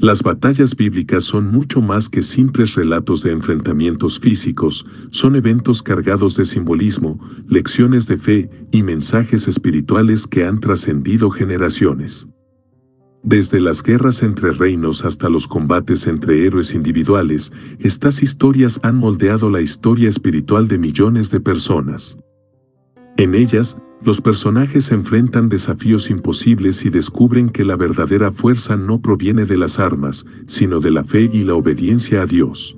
Las batallas bíblicas son mucho más que simples relatos de enfrentamientos físicos, son eventos cargados de simbolismo, lecciones de fe y mensajes espirituales que han trascendido generaciones. Desde las guerras entre reinos hasta los combates entre héroes individuales, estas historias han moldeado la historia espiritual de millones de personas. En ellas, los personajes se enfrentan desafíos imposibles y descubren que la verdadera fuerza no proviene de las armas, sino de la fe y la obediencia a Dios.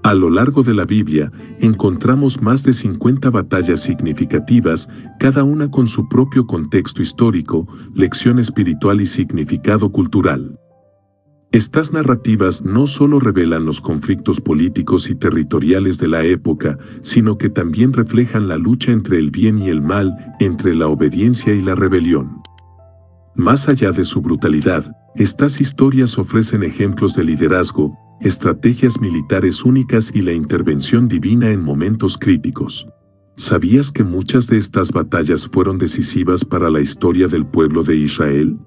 A lo largo de la Biblia, encontramos más de 50 batallas significativas, cada una con su propio contexto histórico, lección espiritual y significado cultural. Estas narrativas no solo revelan los conflictos políticos y territoriales de la época, sino que también reflejan la lucha entre el bien y el mal, entre la obediencia y la rebelión. Más allá de su brutalidad, estas historias ofrecen ejemplos de liderazgo, estrategias militares únicas y la intervención divina en momentos críticos. ¿Sabías que muchas de estas batallas fueron decisivas para la historia del pueblo de Israel?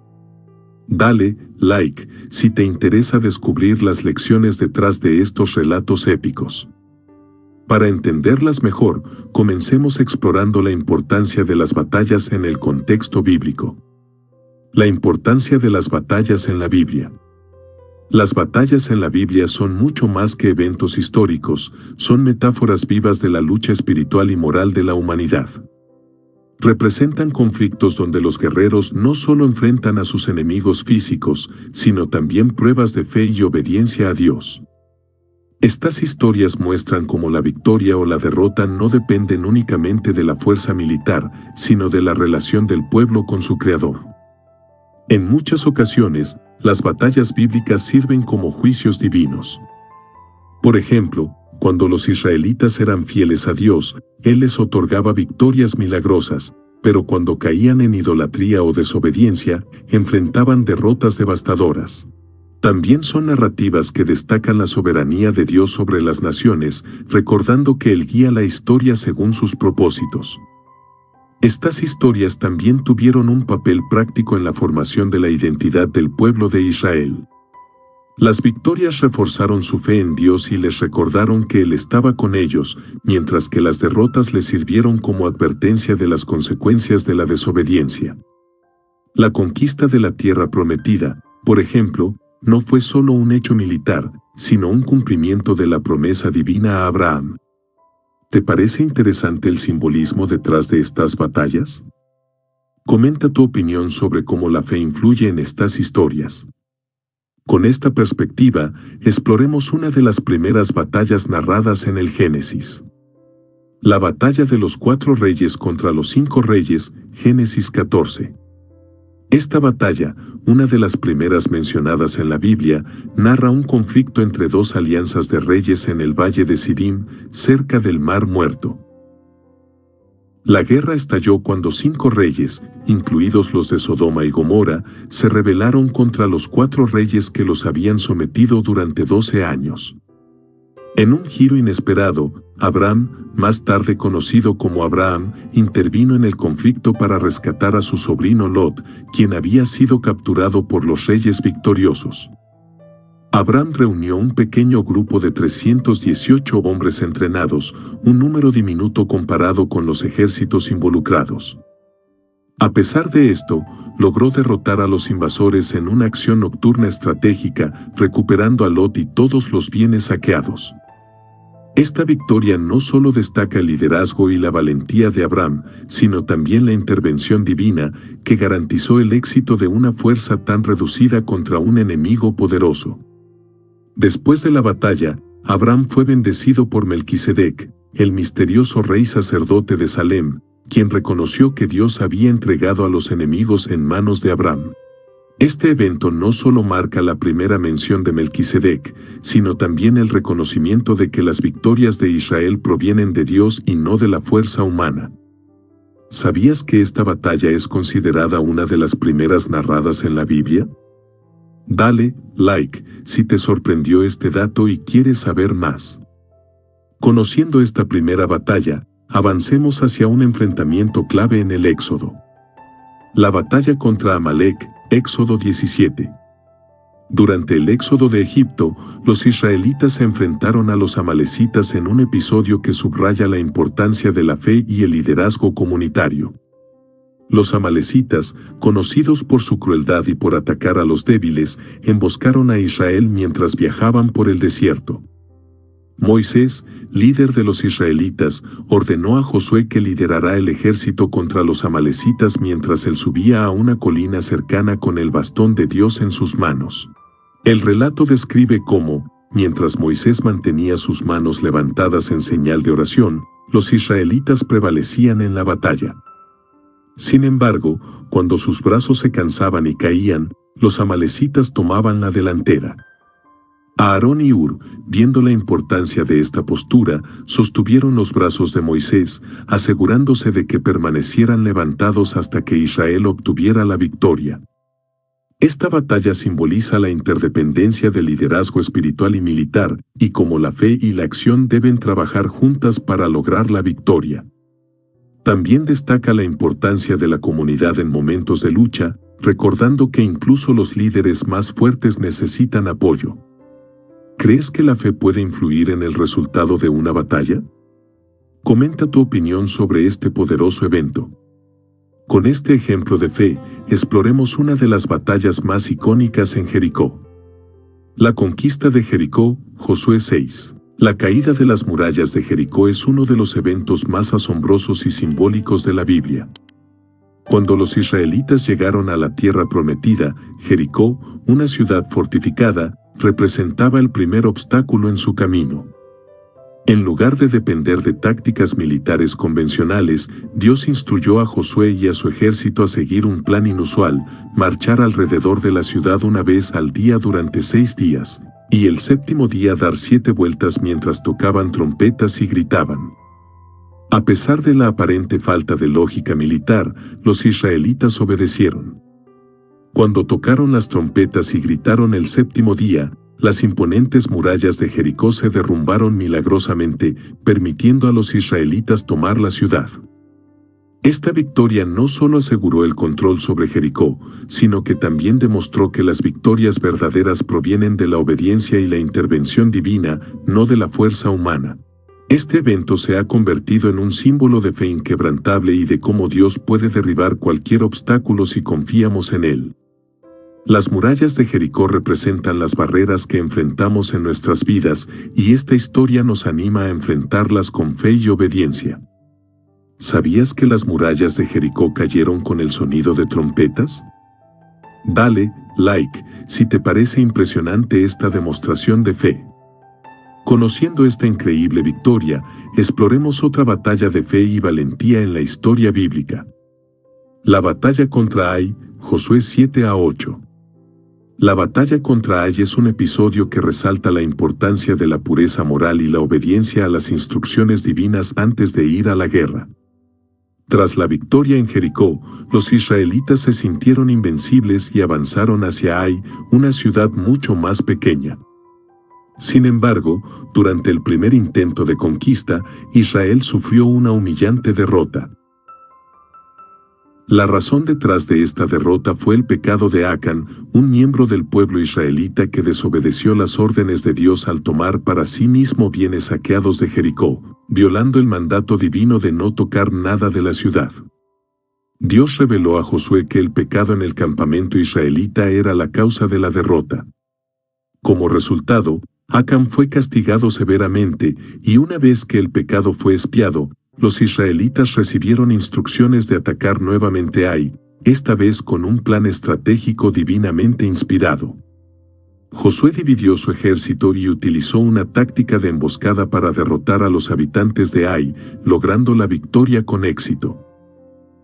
Dale like si te interesa descubrir las lecciones detrás de estos relatos épicos. Para entenderlas mejor, comencemos explorando la importancia de las batallas en el contexto bíblico. La importancia de las batallas en la Biblia. Las batallas en la Biblia son mucho más que eventos históricos, son metáforas vivas de la lucha espiritual y moral de la humanidad. Representan conflictos donde los guerreros no solo enfrentan a sus enemigos físicos, sino también pruebas de fe y obediencia a Dios. Estas historias muestran cómo la victoria o la derrota no dependen únicamente de la fuerza militar, sino de la relación del pueblo con su Creador. En muchas ocasiones, las batallas bíblicas sirven como juicios divinos. Por ejemplo, cuando los israelitas eran fieles a Dios, Él les otorgaba victorias milagrosas, pero cuando caían en idolatría o desobediencia, enfrentaban derrotas devastadoras. También son narrativas que destacan la soberanía de Dios sobre las naciones, recordando que Él guía la historia según sus propósitos. Estas historias también tuvieron un papel práctico en la formación de la identidad del pueblo de Israel. Las victorias reforzaron su fe en Dios y les recordaron que Él estaba con ellos, mientras que las derrotas les sirvieron como advertencia de las consecuencias de la desobediencia. La conquista de la tierra prometida, por ejemplo, no fue solo un hecho militar, sino un cumplimiento de la promesa divina a Abraham. ¿Te parece interesante el simbolismo detrás de estas batallas? Comenta tu opinión sobre cómo la fe influye en estas historias. Con esta perspectiva, exploremos una de las primeras batallas narradas en el Génesis. La batalla de los 4 reyes contra los 5 reyes, Génesis 14. Esta batalla, una de las primeras mencionadas en la Biblia, narra un conflicto entre 2 alianzas de reyes en el valle de Sidim, cerca del Mar Muerto. La guerra estalló cuando 5 reyes, incluidos los de Sodoma y Gomorra, se rebelaron contra los 4 reyes que los habían sometido durante 12 años. En un giro inesperado, Abraham, más tarde conocido como Abraham, intervino en el conflicto para rescatar a su sobrino Lot, quien había sido capturado por los reyes victoriosos. Abraham reunió un pequeño grupo de 318 hombres entrenados, un número diminuto comparado con los ejércitos involucrados. A pesar de esto, logró derrotar a los invasores en una acción nocturna estratégica, recuperando a Lot y todos los bienes saqueados. Esta victoria no solo destaca el liderazgo y la valentía de Abraham, sino también la intervención divina, que garantizó el éxito de una fuerza tan reducida contra un enemigo poderoso. Después de la batalla, Abraham fue bendecido por Melquisedec, el misterioso rey sacerdote de Salem, quien reconoció que Dios había entregado a los enemigos en manos de Abraham. Este evento no solo marca la primera mención de Melquisedec, sino también el reconocimiento de que las victorias de Israel provienen de Dios y no de la fuerza humana. ¿Sabías que esta batalla es considerada una de las primeras narradas en la Biblia? Dale like si te sorprendió este dato y quieres saber más. Conociendo esta primera batalla, avancemos hacia un enfrentamiento clave en el Éxodo. La batalla contra Amalek, Éxodo 17. Durante el éxodo de Egipto, los israelitas se enfrentaron a los amalecitas en un episodio que subraya la importancia de la fe y el liderazgo comunitario. Los amalecitas, conocidos por su crueldad y por atacar a los débiles, emboscaron a Israel mientras viajaban por el desierto. Moisés, líder de los israelitas, ordenó a Josué que liderara el ejército contra los amalecitas mientras él subía a una colina cercana con el bastón de Dios en sus manos. El relato describe cómo, mientras Moisés mantenía sus manos levantadas en señal de oración, los israelitas prevalecían en la batalla. Sin embargo, cuando sus brazos se cansaban y caían, los amalecitas tomaban la delantera. Aarón y Hur, viendo la importancia de esta postura, sostuvieron los brazos de Moisés, asegurándose de que permanecieran levantados hasta que Israel obtuviera la victoria. Esta batalla simboliza la interdependencia del liderazgo espiritual y militar, y cómo la fe y la acción deben trabajar juntas para lograr la victoria. También destaca la importancia de la comunidad en momentos de lucha, recordando que incluso los líderes más fuertes necesitan apoyo. ¿Crees que la fe puede influir en el resultado de una batalla? Comenta tu opinión sobre este poderoso evento. Con este ejemplo de fe, exploremos una de las batallas más icónicas en Jericó. La conquista de Jericó, Josué 6. La caída de las murallas de Jericó es uno de los eventos más asombrosos y simbólicos de la Biblia. Cuando los israelitas llegaron a la tierra prometida, Jericó, una ciudad fortificada, representaba el primer obstáculo en su camino. En lugar de depender de tácticas militares convencionales, Dios instruyó a Josué y a su ejército a seguir un plan inusual, marchar alrededor de la ciudad una vez al día durante 6 días, y el séptimo día dar 7 vueltas mientras tocaban trompetas y gritaban. A pesar de la aparente falta de lógica militar, los israelitas obedecieron. Cuando tocaron las trompetas y gritaron el séptimo día, las imponentes murallas de Jericó se derrumbaron milagrosamente, permitiendo a los israelitas tomar la ciudad. Esta victoria no solo aseguró el control sobre Jericó, sino que también demostró que las victorias verdaderas provienen de la obediencia y la intervención divina, no de la fuerza humana. Este evento se ha convertido en un símbolo de fe inquebrantable y de cómo Dios puede derribar cualquier obstáculo si confiamos en Él. Las murallas de Jericó representan las barreras que enfrentamos en nuestras vidas, y esta historia nos anima a enfrentarlas con fe y obediencia. ¿Sabías que las murallas de Jericó cayeron con el sonido de trompetas? Dale like si te parece impresionante esta demostración de fe. Conociendo esta increíble victoria, exploremos otra batalla de fe y valentía en la historia bíblica. La batalla contra Ai, Josué 7-8. La batalla contra Ai es un episodio que resalta la importancia de la pureza moral y la obediencia a las instrucciones divinas antes de ir a la guerra. Tras la victoria en Jericó, los israelitas se sintieron invencibles y avanzaron hacia Ai, una ciudad mucho más pequeña. Sin embargo, durante el primer intento de conquista, Israel sufrió una humillante derrota. La razón detrás de esta derrota fue el pecado de Acán, un miembro del pueblo israelita que desobedeció las órdenes de Dios al tomar para sí mismo bienes saqueados de Jericó, violando el mandato divino de no tocar nada de la ciudad. Dios reveló a Josué que el pecado en el campamento israelita era la causa de la derrota. Como resultado, Acán fue castigado severamente, y una vez que el pecado fue expiado, los israelitas recibieron instrucciones de atacar nuevamente Ai, esta vez con un plan estratégico divinamente inspirado. Josué dividió su ejército y utilizó una táctica de emboscada para derrotar a los habitantes de Ai, logrando la victoria con éxito.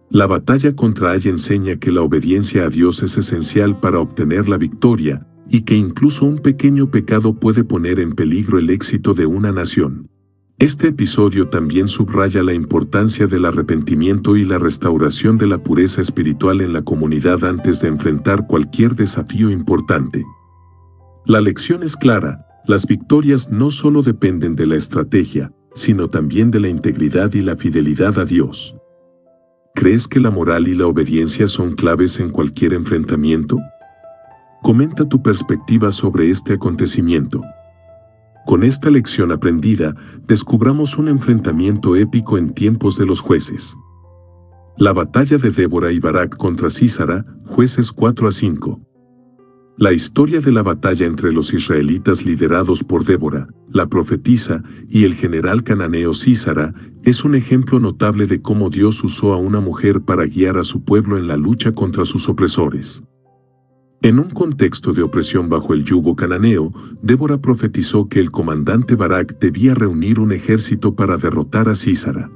La batalla contra Ai enseña que la obediencia a Dios es esencial para obtener la victoria, y que incluso un pequeño pecado puede poner en peligro el éxito de una nación. Este episodio también subraya la importancia del arrepentimiento y la restauración de la pureza espiritual en la comunidad antes de enfrentar cualquier desafío importante. La lección es clara: las victorias no solo dependen de la estrategia, sino también de la integridad y la fidelidad a Dios. ¿Crees que la moral y la obediencia son claves en cualquier enfrentamiento? Comenta tu perspectiva sobre este acontecimiento. Con esta lección aprendida, descubramos un enfrentamiento épico en tiempos de los jueces. La batalla de Débora y Barak contra Sísara, Jueces 4-5. La historia de la batalla entre los israelitas liderados por Débora, la profetisa, y el general cananeo Sísara, es un ejemplo notable de cómo Dios usó a una mujer para guiar a su pueblo en la lucha contra sus opresores. En un contexto de opresión bajo el yugo cananeo, Débora profetizó que el comandante Barak debía reunir un ejército para derrotar a Sísara.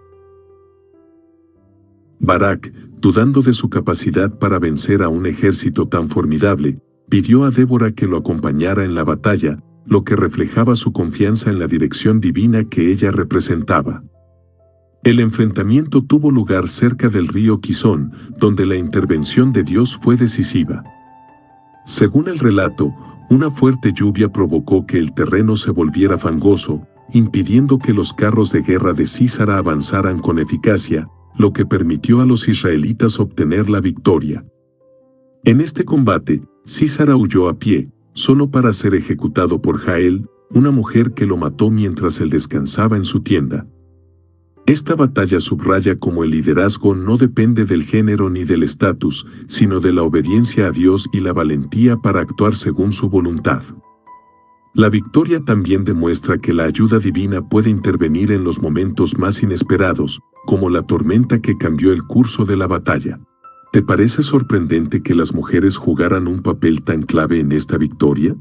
Barak, dudando de su capacidad para vencer a un ejército tan formidable, pidió a Débora que lo acompañara en la batalla, lo que reflejaba su confianza en la dirección divina que ella representaba. El enfrentamiento tuvo lugar cerca del río Quizón, donde la intervención de Dios fue decisiva. Según el relato, una fuerte lluvia provocó que el terreno se volviera fangoso, impidiendo que los carros de guerra de Sísara avanzaran con eficacia, lo que permitió a los israelitas obtener la victoria. En este combate, Sísara huyó a pie, solo para ser ejecutado por Jael, una mujer que lo mató mientras él descansaba en su tienda. Esta batalla subraya cómo el liderazgo no depende del género ni del estatus, sino de la obediencia a Dios y la valentía para actuar según su voluntad. La victoria también demuestra que la ayuda divina puede intervenir en los momentos más inesperados, como la tormenta que cambió el curso de la batalla. ¿Te parece sorprendente que las mujeres jugaran un papel tan clave en esta victoria?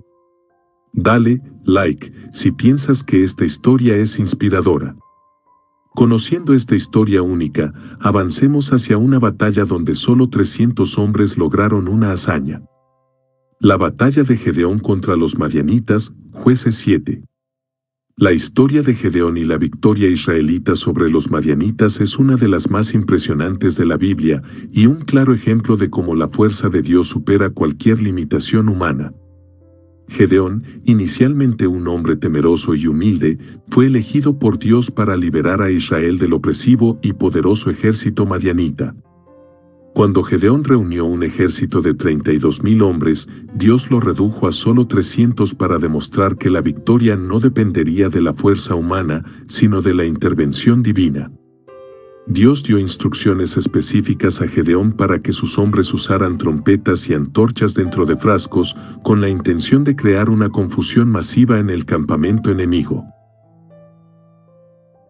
Dale like si piensas que esta historia es inspiradora. Conociendo esta historia única, avancemos hacia una batalla donde solo 300 hombres lograron una hazaña. La batalla de Gedeón contra los madianitas, Jueces 7. La historia de Gedeón y la victoria israelita sobre los madianitas es una de las más impresionantes de la Biblia y un claro ejemplo de cómo la fuerza de Dios supera cualquier limitación humana. Gedeón, inicialmente un hombre temeroso y humilde, fue elegido por Dios para liberar a Israel del opresivo y poderoso ejército madianita. Cuando Gedeón reunió un ejército de 32,000 hombres, Dios lo redujo a solo 300 para demostrar que la victoria no dependería de la fuerza humana, sino de la intervención divina. Dios dio instrucciones específicas a Gedeón para que sus hombres usaran trompetas y antorchas dentro de frascos, con la intención de crear una confusión masiva en el campamento enemigo.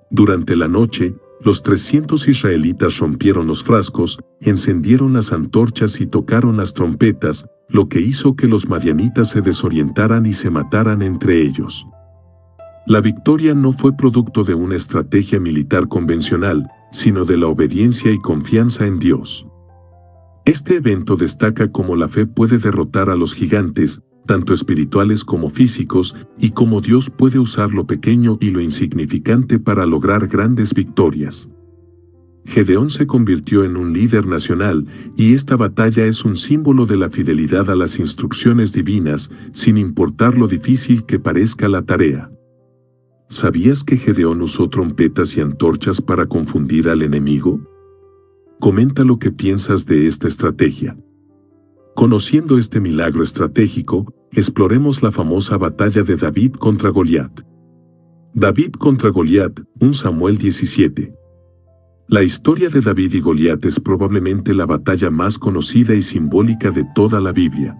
Durante la noche, los 300 israelitas rompieron los frascos, encendieron las antorchas y tocaron las trompetas, lo que hizo que los madianitas se desorientaran y se mataran entre ellos. La victoria no fue producto de una estrategia militar convencional, sino de la obediencia y confianza en Dios. Este evento destaca cómo la fe puede derrotar a los gigantes, tanto espirituales como físicos, y cómo Dios puede usar lo pequeño y lo insignificante para lograr grandes victorias. Gedeón se convirtió en un líder nacional, y esta batalla es un símbolo de la fidelidad a las instrucciones divinas, sin importar lo difícil que parezca la tarea. ¿Sabías que Gedeón usó trompetas y antorchas para confundir al enemigo? Comenta lo que piensas de esta estrategia. Conociendo este milagro estratégico, exploremos la famosa batalla de David contra Goliat. David contra Goliat, 1 Samuel 17. La historia de David y Goliat es probablemente la batalla más conocida y simbólica de toda la Biblia.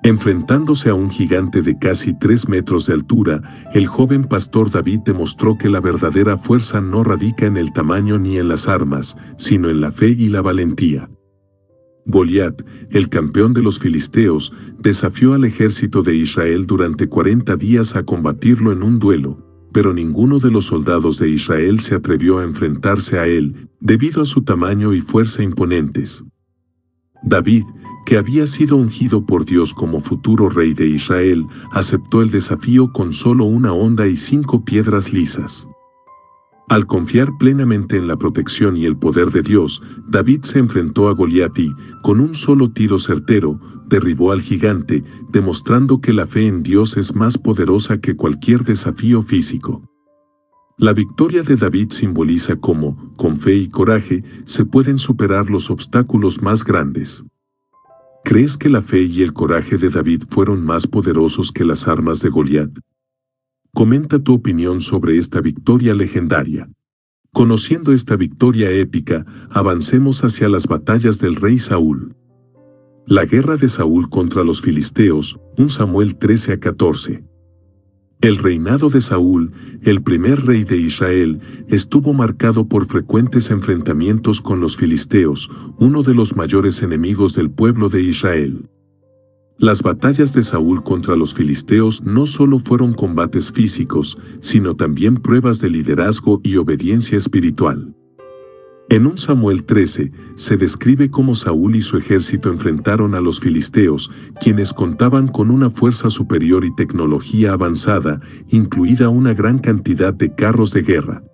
Enfrentándose a un gigante de casi 3 metros de altura, el joven pastor David demostró que la verdadera fuerza no radica en el tamaño ni en las armas, sino en la fe y la valentía. Goliat, el campeón de los filisteos, desafió al ejército de Israel durante 40 días a combatirlo en un duelo, pero ninguno de los soldados de Israel se atrevió a enfrentarse a él, debido a su tamaño y fuerza imponentes. David, que había sido ungido por Dios como futuro rey de Israel, aceptó el desafío con solo una honda y 5 piedras lisas. Al confiar plenamente en la protección y el poder de Dios, David se enfrentó a Goliat y, con un solo tiro certero, derribó al gigante, demostrando que la fe en Dios es más poderosa que cualquier desafío físico. La victoria de David simboliza cómo, con fe y coraje, se pueden superar los obstáculos más grandes. ¿Crees que la fe y el coraje de David fueron más poderosos que las armas de Goliat? Comenta tu opinión sobre esta victoria legendaria. Conociendo esta victoria épica, avancemos hacia las batallas del rey Saúl. La guerra de Saúl contra los filisteos, 1 Samuel 13-14. El reinado de Saúl, el primer rey de Israel, estuvo marcado por frecuentes enfrentamientos con los filisteos, uno de los mayores enemigos del pueblo de Israel. Las batallas de Saúl contra los filisteos no solo fueron combates físicos, sino también pruebas de liderazgo y obediencia espiritual. En 1 Samuel 13, se describe cómo Saúl y su ejército enfrentaron a los filisteos, quienes contaban con una fuerza superior y tecnología avanzada, incluida una gran cantidad de carros de guerra.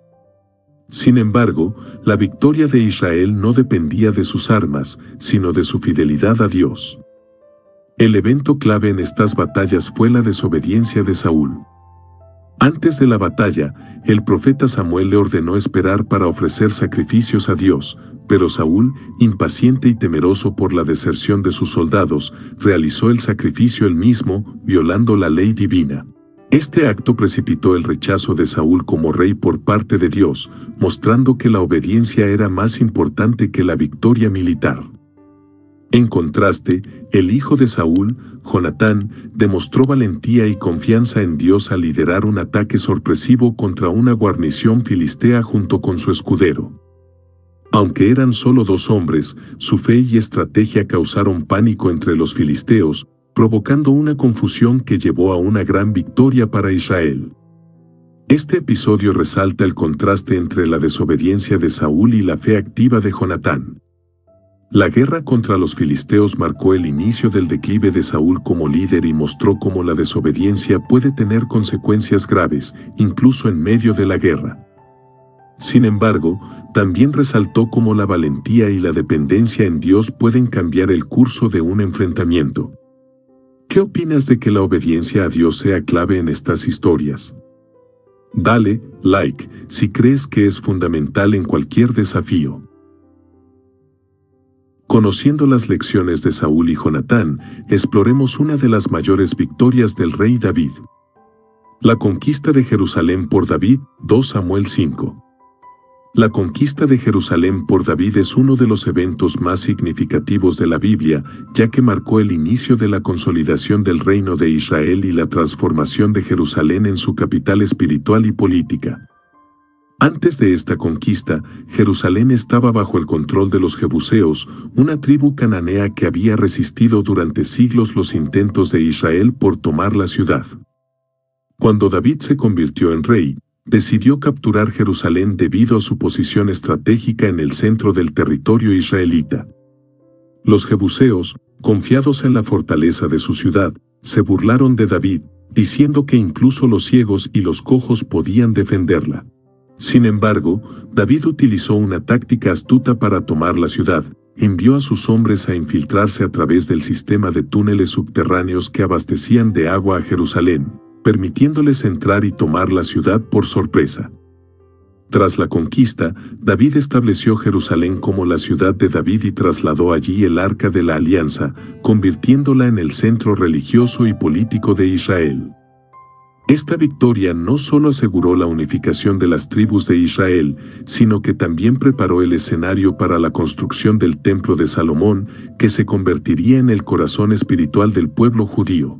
Sin embargo, la victoria de Israel no dependía de sus armas, sino de su fidelidad a Dios. El evento clave en estas batallas fue la desobediencia de Saúl. Antes de la batalla, el profeta Samuel le ordenó esperar para ofrecer sacrificios a Dios, pero Saúl, impaciente y temeroso por la deserción de sus soldados, realizó el sacrificio él mismo, violando la ley divina. Este acto precipitó el rechazo de Saúl como rey por parte de Dios, mostrando que la obediencia era más importante que la victoria militar. En contraste, el hijo de Saúl, Jonatán, demostró valentía y confianza en Dios al liderar un ataque sorpresivo contra una guarnición filistea junto con su escudero. Aunque eran solo 2 hombres, su fe y estrategia causaron pánico entre los filisteos, provocando una confusión que llevó a una gran victoria para Israel. Este episodio resalta el contraste entre la desobediencia de Saúl y la fe activa de Jonatán. La guerra contra los filisteos marcó el inicio del declive de Saúl como líder y mostró cómo la desobediencia puede tener consecuencias graves, incluso en medio de la guerra. Sin embargo, también resaltó cómo la valentía y la dependencia en Dios pueden cambiar el curso de un enfrentamiento. ¿Qué opinas de que la obediencia a Dios sea clave en estas historias? Dale like si crees que es fundamental en cualquier desafío. Conociendo las lecciones de Saúl y Jonatán, exploremos una de las mayores victorias del rey David. La conquista de Jerusalén por David, 2 Samuel 5. La conquista de Jerusalén por David es uno de los eventos más significativos de la Biblia, ya que marcó el inicio de la consolidación del reino de Israel y la transformación de Jerusalén en su capital espiritual y política. Antes de esta conquista, Jerusalén estaba bajo el control de los jebuseos, una tribu cananea que había resistido durante siglos los intentos de Israel por tomar la ciudad. Cuando David se convirtió en rey, decidió capturar Jerusalén debido a su posición estratégica en el centro del territorio israelita. Los jebuseos, confiados en la fortaleza de su ciudad, se burlaron de David, diciendo que incluso los ciegos y los cojos podían defenderla. Sin embargo, David utilizó una táctica astuta para tomar la ciudad. Envió a sus hombres a infiltrarse a través del sistema de túneles subterráneos que abastecían de agua a Jerusalén, permitiéndoles entrar y tomar la ciudad por sorpresa. Tras la conquista, David estableció Jerusalén como la ciudad de David y trasladó allí el Arca de la Alianza, convirtiéndola en el centro religioso y político de Israel. Esta victoria no solo aseguró la unificación de las tribus de Israel, sino que también preparó el escenario para la construcción del Templo de Salomón, que se convertiría en el corazón espiritual del pueblo judío.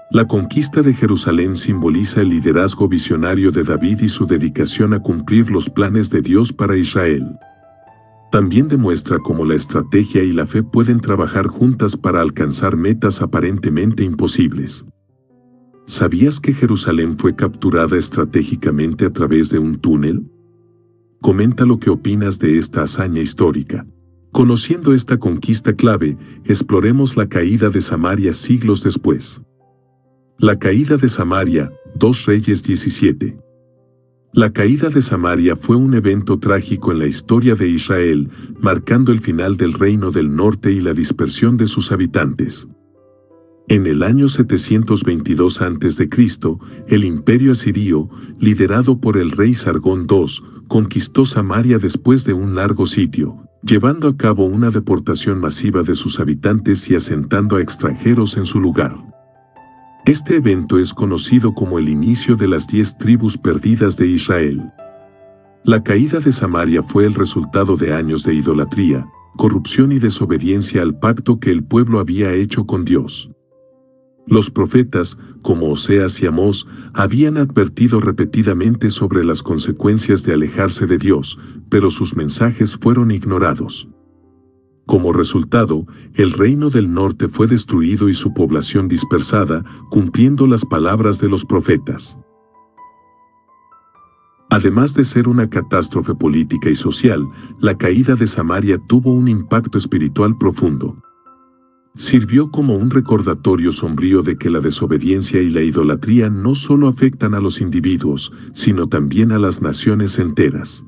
La conquista de Jerusalén simboliza el liderazgo visionario de David y su dedicación a cumplir los planes de Dios para Israel. También demuestra cómo la estrategia y la fe pueden trabajar juntas para alcanzar metas aparentemente imposibles. ¿Sabías que Jerusalén fue capturada estratégicamente a través de un túnel? Comenta lo que opinas de esta hazaña histórica. Conociendo esta conquista clave, exploremos la caída de Samaria siglos después. La caída de Samaria, 2 Reyes 17. La caída de Samaria fue un evento trágico en la historia de Israel, marcando el final del reino del norte y la dispersión de sus habitantes. En el año 722 a.C., el imperio asirio, liderado por el rey Sargón II, conquistó Samaria después de un largo sitio, llevando a cabo una deportación masiva de sus habitantes y asentando a extranjeros en su lugar. Este evento es conocido como el inicio de las 10 tribus perdidas de Israel. La caída de Samaria fue el resultado de años de idolatría, corrupción y desobediencia al pacto que el pueblo había hecho con Dios. Los profetas, como Oseas y Amós, habían advertido repetidamente sobre las consecuencias de alejarse de Dios, pero sus mensajes fueron ignorados. Como resultado, el reino del norte fue destruido y su población dispersada, cumpliendo las palabras de los profetas. Además de ser una catástrofe política y social, la caída de Samaria tuvo un impacto espiritual profundo. Sirvió como un recordatorio sombrío de que la desobediencia y la idolatría no solo afectan a los individuos, sino también a las naciones enteras.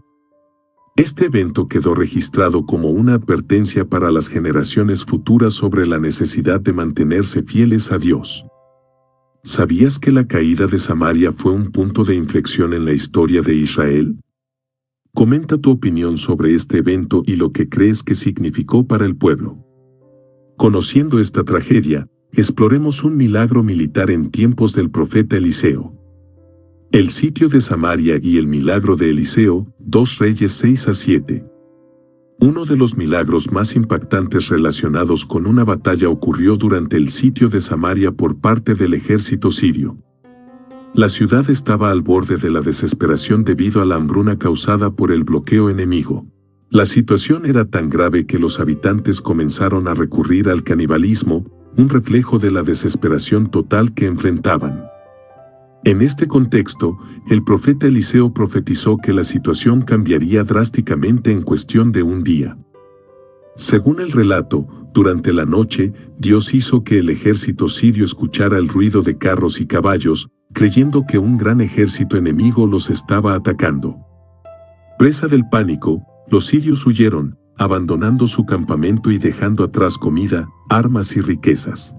Este evento quedó registrado como una advertencia para las generaciones futuras sobre la necesidad de mantenerse fieles a Dios. ¿Sabías que la caída de Samaria fue un punto de inflexión en la historia de Israel? Comenta tu opinión sobre este evento y lo que crees que significó para el pueblo. Conociendo esta tragedia, exploremos un milagro militar en tiempos del profeta Eliseo. El sitio de Samaria y el milagro de Eliseo, 2 Reyes 6 a 7. Uno de los milagros más impactantes relacionados con una batalla ocurrió durante el sitio de Samaria por parte del ejército sirio. La ciudad estaba al borde de la desesperación debido a la hambruna causada por el bloqueo enemigo. La situación era tan grave que los habitantes comenzaron a recurrir al canibalismo, un reflejo de la desesperación total que enfrentaban. En este contexto, el profeta Eliseo profetizó que la situación cambiaría drásticamente en cuestión de un día. Según el relato, durante la noche, Dios hizo que el ejército sirio escuchara el ruido de carros y caballos, creyendo que un gran ejército enemigo los estaba atacando. Presa del pánico, los sirios huyeron, abandonando su campamento y dejando atrás comida, armas y riquezas.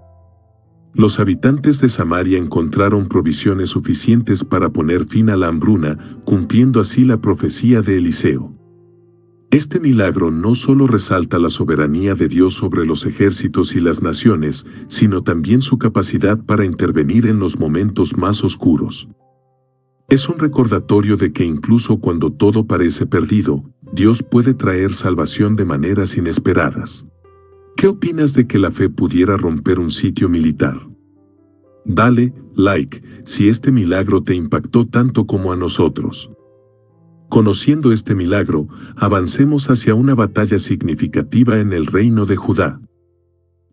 Los habitantes de Samaria encontraron provisiones suficientes para poner fin a la hambruna, cumpliendo así la profecía de Eliseo. Este milagro no solo resalta la soberanía de Dios sobre los ejércitos y las naciones, sino también su capacidad para intervenir en los momentos más oscuros. Es un recordatorio de que incluso cuando todo parece perdido, Dios puede traer salvación de maneras inesperadas. ¿Qué opinas de que la fe pudiera romper un sitio militar? Dale like si este milagro te impactó tanto como a nosotros. Conociendo este milagro, avancemos hacia una batalla significativa en el reino de Judá.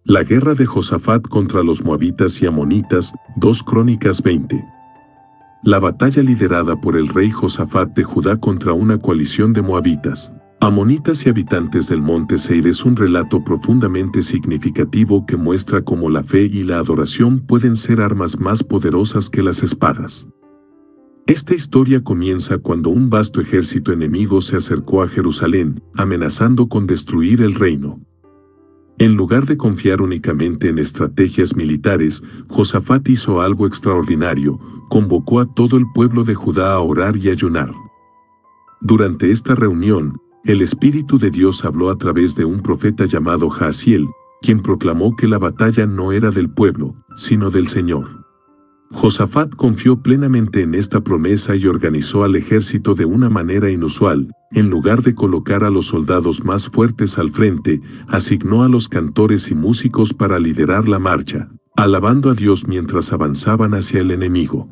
La guerra de Josafat contra los moabitas y amonitas, 2 Crónicas 20. La batalla liderada por el rey Josafat de Judá contra una coalición de moabitas, amonitas y habitantes del monte Seir es un relato profundamente significativo que muestra cómo la fe y la adoración pueden ser armas más poderosas que las espadas. Esta historia comienza cuando un vasto ejército enemigo se acercó a Jerusalén, amenazando con destruir el reino. En lugar de confiar únicamente en estrategias militares, Josafat hizo algo extraordinario, convocó a todo el pueblo de Judá a orar y ayunar. Durante esta reunión, el Espíritu de Dios habló a través de un profeta llamado Jaasiel, quien proclamó que la batalla no era del pueblo, sino del Señor. Josafat confió plenamente en esta promesa y organizó al ejército de una manera inusual. En lugar de colocar a los soldados más fuertes al frente, asignó a los cantores y músicos para liderar la marcha, alabando a Dios mientras avanzaban hacia el enemigo.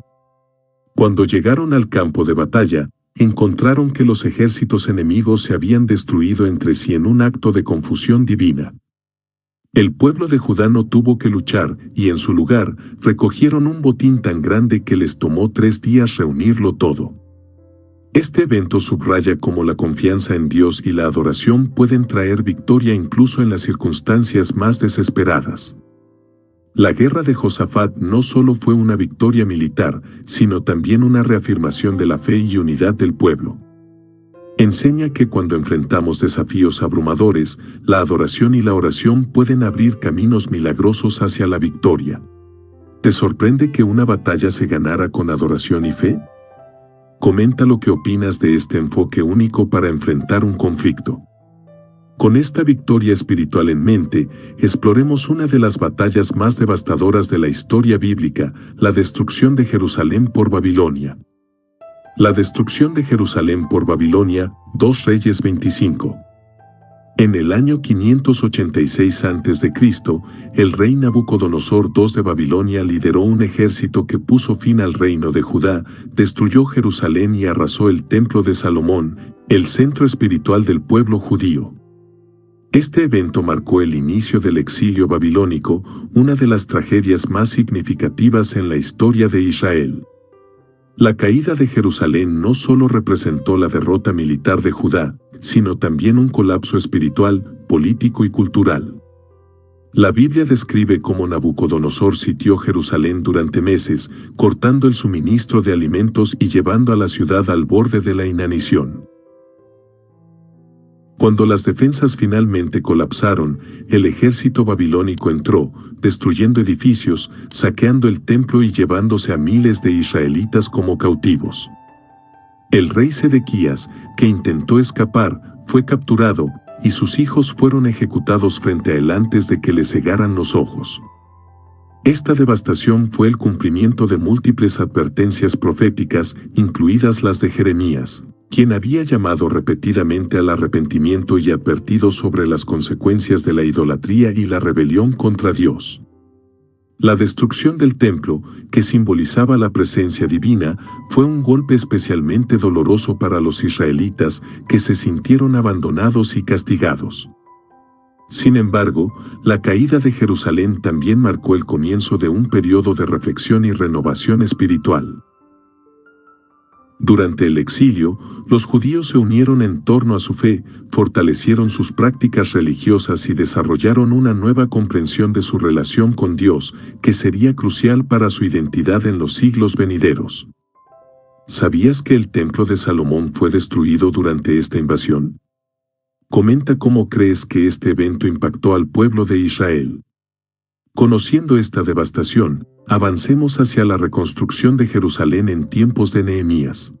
Cuando llegaron al campo de batalla, encontraron que los ejércitos enemigos se habían destruido entre sí en un acto de confusión divina. El pueblo de Judá no tuvo que luchar, y en su lugar, recogieron un botín tan grande que les tomó 3 días reunirlo todo. Este evento subraya cómo la confianza en Dios y la adoración pueden traer victoria incluso en las circunstancias más desesperadas. La guerra de Josafat no solo fue una victoria militar, sino también una reafirmación de la fe y unidad del pueblo. Enseña que cuando enfrentamos desafíos abrumadores, la adoración y la oración pueden abrir caminos milagrosos hacia la victoria. ¿Te sorprende que una batalla se ganara con adoración y fe? Comenta lo que opinas de este enfoque único para enfrentar un conflicto. Con esta victoria espiritual en mente, exploremos una de las batallas más devastadoras de la historia bíblica, la destrucción de Jerusalén por Babilonia. La destrucción de Jerusalén por Babilonia, 2 Reyes 25. En el año 586 a.C., el rey Nabucodonosor II de Babilonia lideró un ejército que puso fin al reino de Judá, destruyó Jerusalén y arrasó el templo de Salomón, el centro espiritual del pueblo judío. Este evento marcó el inicio del exilio babilónico, una de las tragedias más significativas en la historia de Israel. La caída de Jerusalén no solo representó la derrota militar de Judá, sino también un colapso espiritual, político y cultural. La Biblia describe cómo Nabucodonosor sitió Jerusalén durante meses, cortando el suministro de alimentos y llevando a la ciudad al borde de la inanición. Cuando las defensas finalmente colapsaron, el ejército babilónico entró, destruyendo edificios, saqueando el templo y llevándose a miles de israelitas como cautivos. El rey Sedequías, que intentó escapar, fue capturado, y sus hijos fueron ejecutados frente a él antes de que le cegaran los ojos. Esta devastación fue el cumplimiento de múltiples advertencias proféticas, incluidas las de Jeremías, quien había llamado repetidamente al arrepentimiento y advertido sobre las consecuencias de la idolatría y la rebelión contra Dios. La destrucción del templo, que simbolizaba la presencia divina, fue un golpe especialmente doloroso para los israelitas, que se sintieron abandonados y castigados. Sin embargo, la caída de Jerusalén también marcó el comienzo de un periodo de reflexión y renovación espiritual. Durante el exilio, los judíos se unieron en torno a su fe, fortalecieron sus prácticas religiosas y desarrollaron una nueva comprensión de su relación con Dios, que sería crucial para su identidad en los siglos venideros. ¿Sabías que el templo de Salomón fue destruido durante esta invasión? Comenta cómo crees que este evento impactó al pueblo de Israel. Conociendo esta devastación, avancemos hacia la reconstrucción de Jerusalén en tiempos de Nehemías.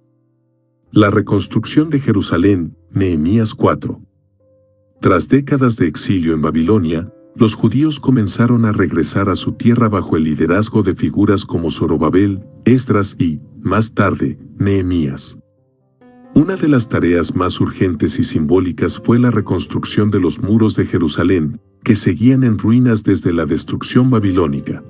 La reconstrucción de Jerusalén, Nehemías 4. Tras décadas de exilio en Babilonia, los judíos comenzaron a regresar a su tierra bajo el liderazgo de figuras como Zorobabel, Esdras y, más tarde, Nehemías. Una de las tareas más urgentes y simbólicas fue la reconstrucción de los muros de Jerusalén, que seguían en ruinas desde la destrucción babilónica.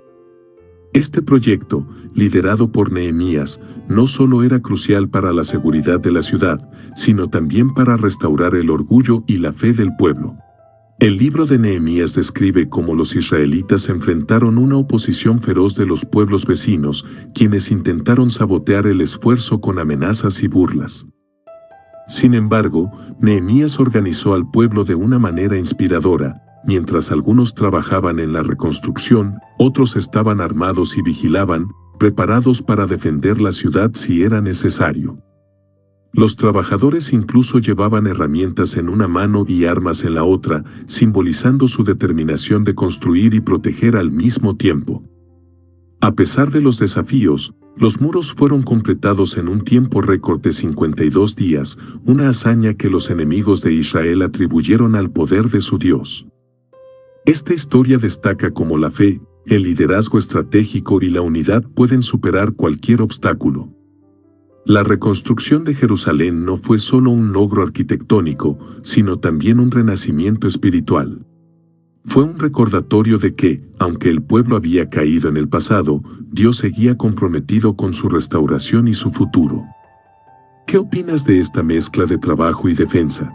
Este proyecto, liderado por Nehemías, no solo era crucial para la seguridad de la ciudad, sino también para restaurar el orgullo y la fe del pueblo. El libro de Nehemías describe cómo los israelitas enfrentaron una oposición feroz de los pueblos vecinos, quienes intentaron sabotear el esfuerzo con amenazas y burlas. Sin embargo, Nehemías organizó al pueblo de una manera inspiradora. Mientras algunos trabajaban en la reconstrucción, otros estaban armados y vigilaban, preparados para defender la ciudad si era necesario. Los trabajadores incluso llevaban herramientas en una mano y armas en la otra, simbolizando su determinación de construir y proteger al mismo tiempo. A pesar de los desafíos, los muros fueron completados en un tiempo récord de 52 días, una hazaña que los enemigos de Israel atribuyeron al poder de su Dios. Esta historia destaca cómo la fe, el liderazgo estratégico y la unidad pueden superar cualquier obstáculo. La reconstrucción de Jerusalén no fue solo un logro arquitectónico, sino también un renacimiento espiritual. Fue un recordatorio de que, aunque el pueblo había caído en el pasado, Dios seguía comprometido con su restauración y su futuro. ¿Qué opinas de esta mezcla de trabajo y defensa?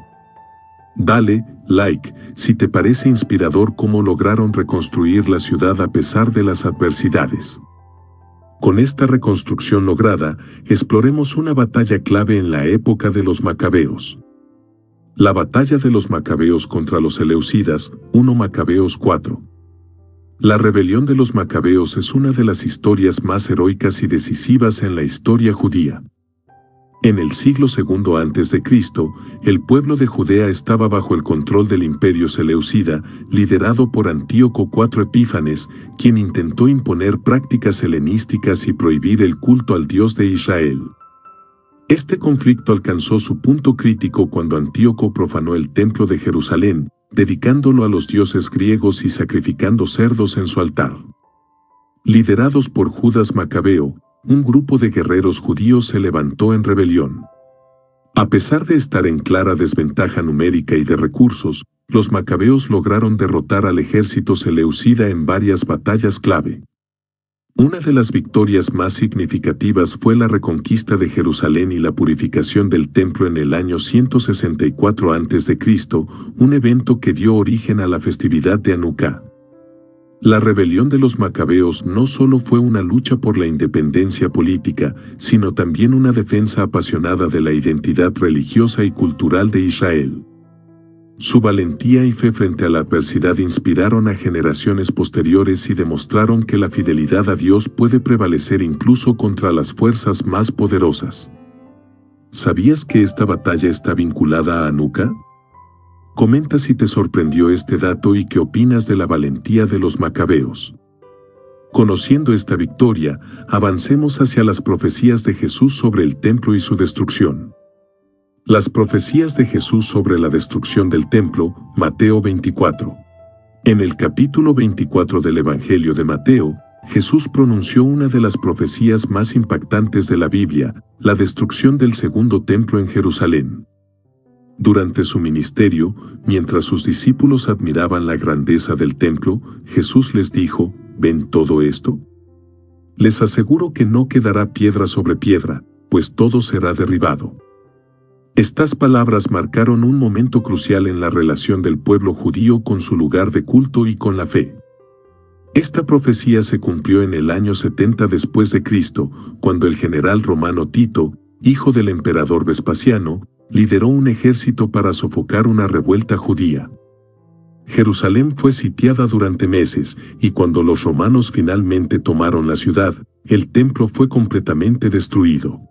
Dale like si te parece inspirador cómo lograron reconstruir la ciudad a pesar de las adversidades. Con esta reconstrucción lograda, exploremos una batalla clave en la época de los Macabeos. La batalla de los Macabeos contra los Seleucidas, 1 Macabeos 4. La rebelión de los Macabeos es una de las historias más heroicas y decisivas en la historia judía. En el siglo II a.C., el pueblo de Judea estaba bajo el control del imperio seleucida, liderado por Antíoco IV Epífanes, quien intentó imponer prácticas helenísticas y prohibir el culto al Dios de Israel. Este conflicto alcanzó su punto crítico cuando Antíoco profanó el templo de Jerusalén, dedicándolo a los dioses griegos y sacrificando cerdos en su altar. Liderados por Judas Macabeo, un grupo de guerreros judíos se levantó en rebelión. A pesar de estar en clara desventaja numérica y de recursos, los macabeos lograron derrotar al ejército seleucida en varias batallas clave. Una de las victorias más significativas fue la reconquista de Jerusalén y la purificación del templo en el año 164 a.C., un evento que dio origen a la festividad de Hanukkah. La rebelión de los macabeos no solo fue una lucha por la independencia política, sino también una defensa apasionada de la identidad religiosa y cultural de Israel. Su valentía y fe frente a la adversidad inspiraron a generaciones posteriores y demostraron que la fidelidad a Dios puede prevalecer incluso contra las fuerzas más poderosas. ¿Sabías que esta batalla está vinculada a Hanukkah? Comenta si te sorprendió este dato y qué opinas de la valentía de los macabeos. Conociendo esta victoria, avancemos hacia las profecías de Jesús sobre el templo y su destrucción. Las profecías de Jesús sobre la destrucción del templo, Mateo 24. En el capítulo 24 del Evangelio de Mateo, Jesús pronunció una de las profecías más impactantes de la Biblia, la destrucción del segundo templo en Jerusalén. Durante su ministerio, mientras sus discípulos admiraban la grandeza del templo, Jesús les dijo, ¿ven todo esto? Les aseguro que no quedará piedra sobre piedra, pues todo será derribado. Estas palabras marcaron un momento crucial en la relación del pueblo judío con su lugar de culto y con la fe. Esta profecía se cumplió en el año 70 después de Cristo, cuando el general romano Tito, hijo del emperador Vespasiano, lideró un ejército para sofocar una revuelta judía. Jerusalén fue sitiada durante meses, y cuando los romanos finalmente tomaron la ciudad, el templo fue completamente destruido.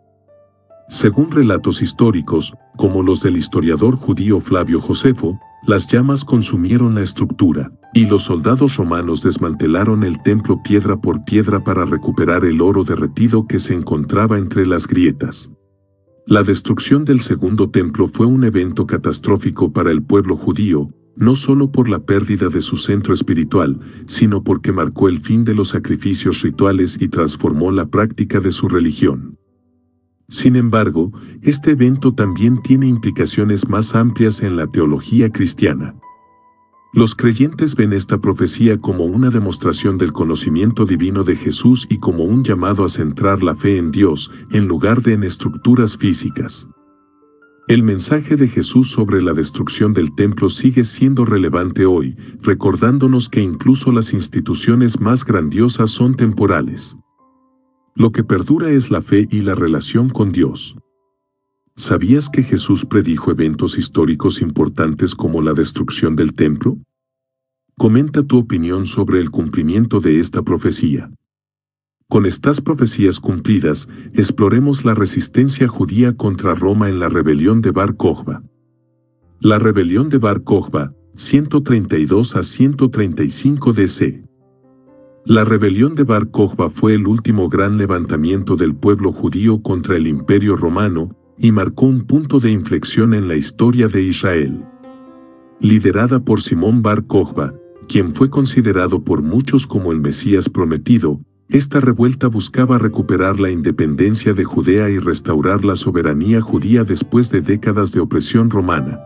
Según relatos históricos, como los del historiador judío Flavio Josefo, las llamas consumieron la estructura, y los soldados romanos desmantelaron el templo piedra por piedra para recuperar el oro derretido que se encontraba entre las grietas. La destrucción del segundo templo fue un evento catastrófico para el pueblo judío, no solo por la pérdida de su centro espiritual, sino porque marcó el fin de los sacrificios rituales y transformó la práctica de su religión. Sin embargo, este evento también tiene implicaciones más amplias en la teología cristiana. Los creyentes ven esta profecía como una demostración del conocimiento divino de Jesús y como un llamado a centrar la fe en Dios, en lugar de en estructuras físicas. El mensaje de Jesús sobre la destrucción del templo sigue siendo relevante hoy, recordándonos que incluso las instituciones más grandiosas son temporales. Lo que perdura es la fe y la relación con Dios. ¿Sabías que Jesús predijo eventos históricos importantes como la destrucción del templo? Comenta tu opinión sobre el cumplimiento de esta profecía. Con estas profecías cumplidas, exploremos la resistencia judía contra Roma en la rebelión de Bar Kokhba. La rebelión de Bar Kokhba, 132 a 135 DC. La rebelión de Bar Kokhba fue el último gran levantamiento del pueblo judío contra el Imperio Romano y marcó un punto de inflexión en la historia de Israel. Liderada por Simón Bar Kokhba, quien fue considerado por muchos como el Mesías prometido, esta revuelta buscaba recuperar la independencia de Judea y restaurar la soberanía judía después de décadas de opresión romana.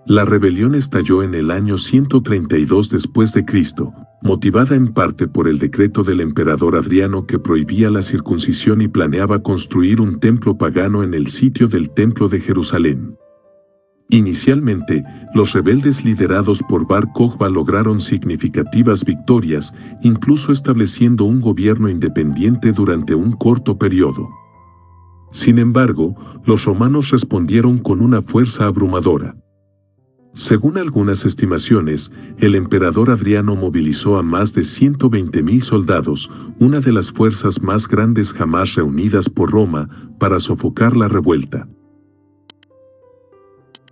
La rebelión estalló en el año 132 después de Cristo, motivada en parte por el decreto del emperador Adriano que prohibía la circuncisión y planeaba construir un templo pagano en el sitio del Templo de Jerusalén. Inicialmente, los rebeldes liderados por Bar Kokhba lograron significativas victorias, incluso estableciendo un gobierno independiente durante un corto periodo. Sin embargo, los romanos respondieron con una fuerza abrumadora. Según algunas estimaciones, el emperador Adriano movilizó a más de 120.000 soldados, una de las fuerzas más grandes jamás reunidas por Roma, para sofocar la revuelta.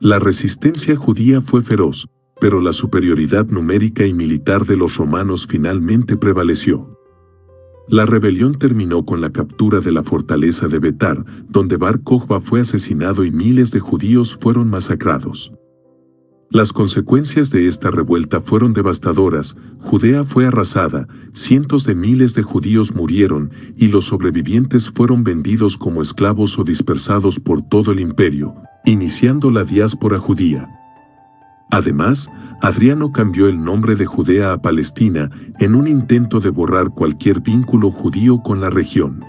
La resistencia judía fue feroz, pero la superioridad numérica y militar de los romanos finalmente prevaleció. La rebelión terminó con la captura de la fortaleza de Betar, donde Bar Kokhba fue asesinado y miles de judíos fueron masacrados. Las consecuencias de esta revuelta fueron devastadoras. Judea fue arrasada, cientos de miles de judíos murieron y los sobrevivientes fueron vendidos como esclavos o dispersados por todo el imperio, iniciando la diáspora judía. Además, Adriano cambió el nombre de Judea a Palestina en un intento de borrar cualquier vínculo judío con la región.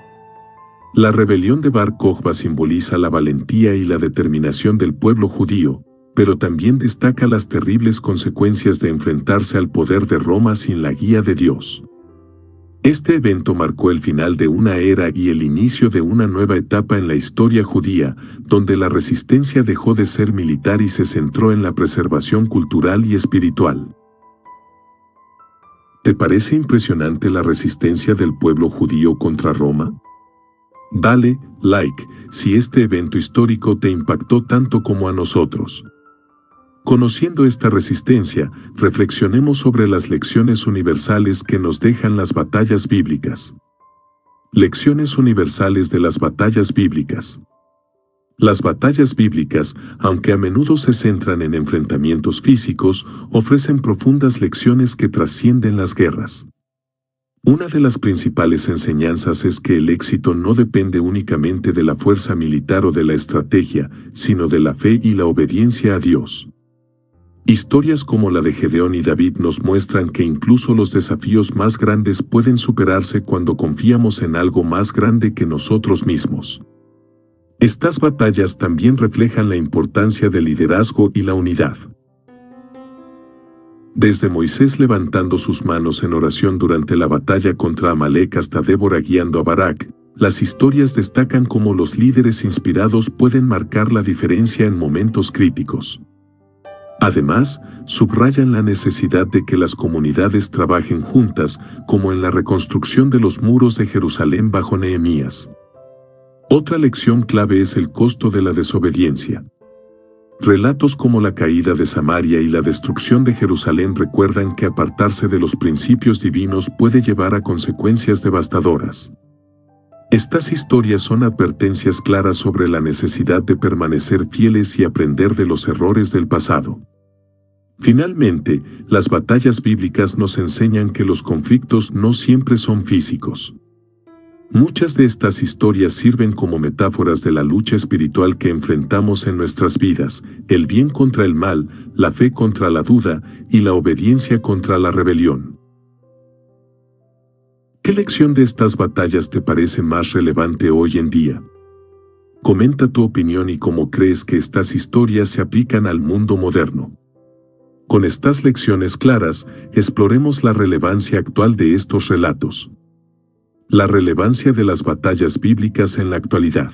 La rebelión de Bar Kokhba simboliza la valentía y la determinación del pueblo judío, pero también destaca las terribles consecuencias de enfrentarse al poder de Roma sin la guía de Dios. Este evento marcó el final de una era y el inicio de una nueva etapa en la historia judía, donde la resistencia dejó de ser militar y se centró en la preservación cultural y espiritual. ¿Te parece impresionante la resistencia del pueblo judío contra Roma? Dale like si este evento histórico te impactó tanto como a nosotros. Conociendo esta resistencia, reflexionemos sobre las lecciones universales que nos dejan las batallas bíblicas. Lecciones universales de las batallas bíblicas. Las batallas bíblicas, aunque a menudo se centran en enfrentamientos físicos, ofrecen profundas lecciones que trascienden las guerras. Una de las principales enseñanzas es que el éxito no depende únicamente de la fuerza militar o de la estrategia, sino de la fe y la obediencia a Dios. Historias como la de Gedeón y David nos muestran que incluso los desafíos más grandes pueden superarse cuando confiamos en algo más grande que nosotros mismos. Estas batallas también reflejan la importancia del liderazgo y la unidad. Desde Moisés levantando sus manos en oración durante la batalla contra Amalek hasta Débora guiando a Barak, las historias destacan cómo los líderes inspirados pueden marcar la diferencia en momentos críticos. Además, subrayan la necesidad de que las comunidades trabajen juntas, como en la reconstrucción de los muros de Jerusalén bajo Nehemías. Otra lección clave es el costo de la desobediencia. Relatos como la caída de Samaria y la destrucción de Jerusalén recuerdan que apartarse de los principios divinos puede llevar a consecuencias devastadoras. Estas historias son advertencias claras sobre la necesidad de permanecer fieles y aprender de los errores del pasado. Finalmente, las batallas bíblicas nos enseñan que los conflictos no siempre son físicos. Muchas de estas historias sirven como metáforas de la lucha espiritual que enfrentamos en nuestras vidas, el bien contra el mal, la fe contra la duda y la obediencia contra la rebelión. ¿Qué lección de estas batallas te parece más relevante hoy en día? Comenta tu opinión y cómo crees que estas historias se aplican al mundo moderno. Con estas lecciones claras, exploremos la relevancia actual de estos relatos. La relevancia de las batallas bíblicas en la actualidad.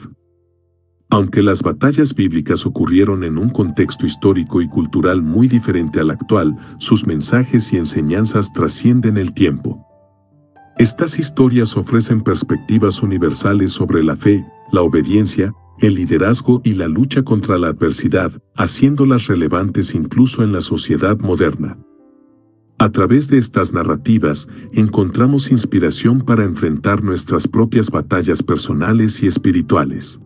Aunque las batallas bíblicas ocurrieron en un contexto histórico y cultural muy diferente al actual, sus mensajes y enseñanzas trascienden el tiempo. Estas historias ofrecen perspectivas universales sobre la fe, la obediencia, el liderazgo y la lucha contra la adversidad, haciéndolas relevantes incluso en la sociedad moderna. A través de estas narrativas, encontramos inspiración para enfrentar nuestras propias batallas personales y espirituales.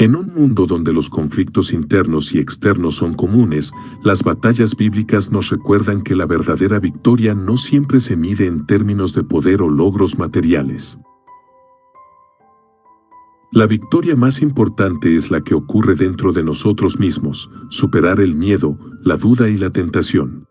En un mundo donde los conflictos internos y externos son comunes, las batallas bíblicas nos recuerdan que la verdadera victoria no siempre se mide en términos de poder o logros materiales. La victoria más importante es la que ocurre dentro de nosotros mismos, superar el miedo, la duda y la tentación.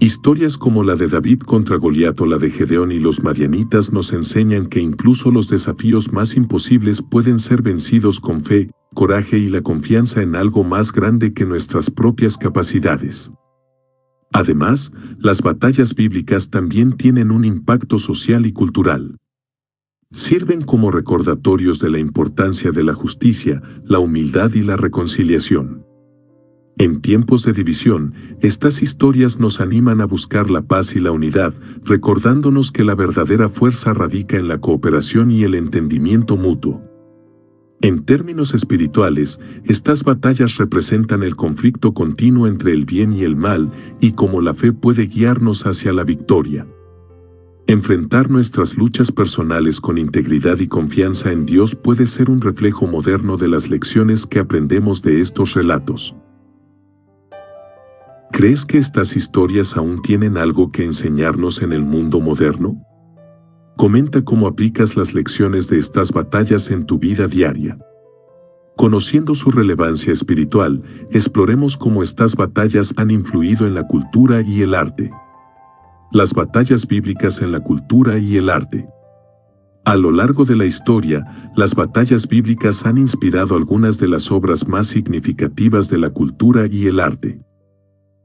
Historias como la de David contra Goliat o la de Gedeón y los madianitas nos enseñan que incluso los desafíos más imposibles pueden ser vencidos con fe, coraje y la confianza en algo más grande que nuestras propias capacidades. Además, las batallas bíblicas también tienen un impacto social y cultural. Sirven como recordatorios de la importancia de la justicia, la humildad y la reconciliación. En tiempos de división, estas historias nos animan a buscar la paz y la unidad, recordándonos que la verdadera fuerza radica en la cooperación y el entendimiento mutuo. En términos espirituales, estas batallas representan el conflicto continuo entre el bien y el mal, y cómo la fe puede guiarnos hacia la victoria. Enfrentar nuestras luchas personales con integridad y confianza en Dios puede ser un reflejo moderno de las lecciones que aprendemos de estos relatos. ¿Crees que estas historias aún tienen algo que enseñarnos en el mundo moderno? Comenta cómo aplicas las lecciones de estas batallas en tu vida diaria. Conociendo su relevancia espiritual, exploremos cómo estas batallas han influido en la cultura y el arte. Las batallas bíblicas en la cultura y el arte. A lo largo de la historia, las batallas bíblicas han inspirado algunas de las obras más significativas de la cultura y el arte.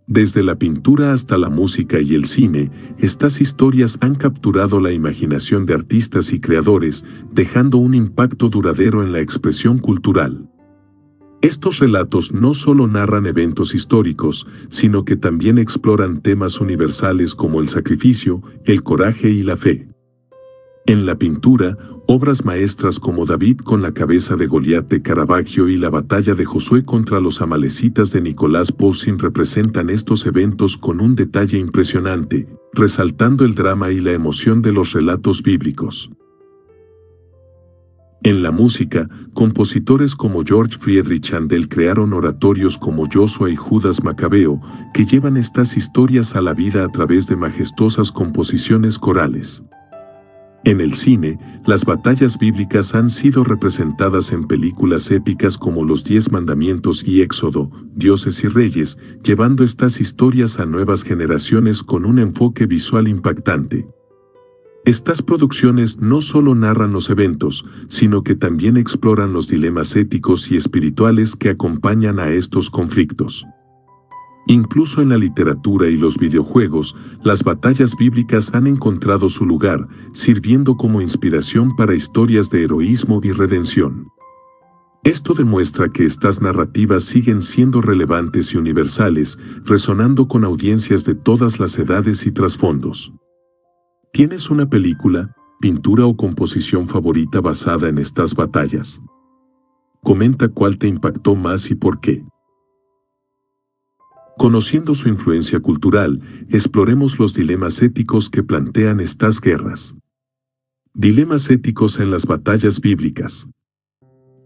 Desde la pintura hasta la música y el cine, estas historias han capturado la imaginación de artistas y creadores, dejando un impacto duradero en la expresión cultural. Estos relatos no solo narran eventos históricos, sino que también exploran temas universales como el sacrificio, el coraje y la fe. En la pintura, obras maestras como David con la cabeza de Goliat de Caravaggio y la batalla de Josué contra los amalecitas de Nicolás Poussin representan estos eventos con un detalle impresionante, resaltando el drama y la emoción de los relatos bíblicos. En la música, compositores como George Friedrich Handel crearon oratorios como Joshua y Judas Macabeo, que llevan estas historias a la vida a través de majestuosas composiciones corales. En el cine, las batallas bíblicas han sido representadas en películas épicas como Los 10 Mandamientos y Éxodo, Dioses y Reyes, llevando estas historias a nuevas generaciones con un enfoque visual impactante. Estas producciones no solo narran los eventos, sino que también exploran los dilemas éticos y espirituales que acompañan a estos conflictos. Incluso en la literatura y los videojuegos, las batallas bíblicas han encontrado su lugar, sirviendo como inspiración para historias de heroísmo y redención. Esto demuestra que estas narrativas siguen siendo relevantes y universales, resonando con audiencias de todas las edades y trasfondos. ¿Tienes una película, pintura o composición favorita basada en estas batallas? Comenta cuál te impactó más y por qué. Conociendo su influencia cultural, exploremos los dilemas éticos que plantean estas guerras. Dilemas éticos en las batallas bíblicas.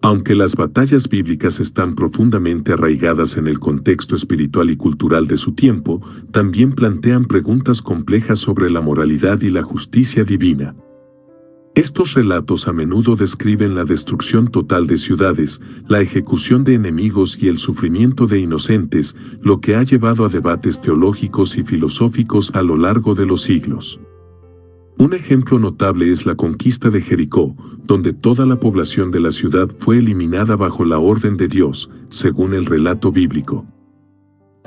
Aunque las batallas bíblicas están profundamente arraigadas en el contexto espiritual y cultural de su tiempo, también plantean preguntas complejas sobre la moralidad y la justicia divina. Estos relatos a menudo describen la destrucción total de ciudades, la ejecución de enemigos y el sufrimiento de inocentes, lo que ha llevado a debates teológicos y filosóficos a lo largo de los siglos. Un ejemplo notable es la conquista de Jericó, donde toda la población de la ciudad fue eliminada bajo la orden de Dios, según el relato bíblico.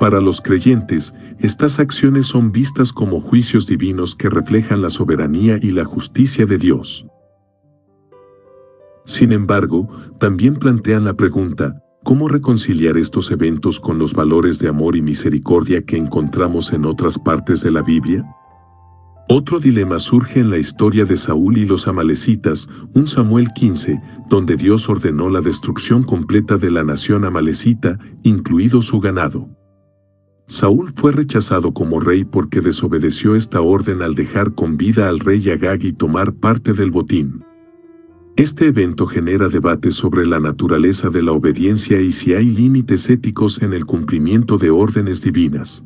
Para los creyentes, estas acciones son vistas como juicios divinos que reflejan la soberanía y la justicia de Dios. Sin embargo, también plantean la pregunta, ¿cómo reconciliar estos eventos con los valores de amor y misericordia que encontramos en otras partes de la Biblia? Otro dilema surge en la historia de Saúl y los amalecitas, 1 Samuel 15, donde Dios ordenó la destrucción completa de la nación amalecita, incluido su ganado. Saúl fue rechazado como rey porque desobedeció esta orden al dejar con vida al rey Agag y tomar parte del botín. Este evento genera debates sobre la naturaleza de la obediencia y si hay límites éticos en el cumplimiento de órdenes divinas.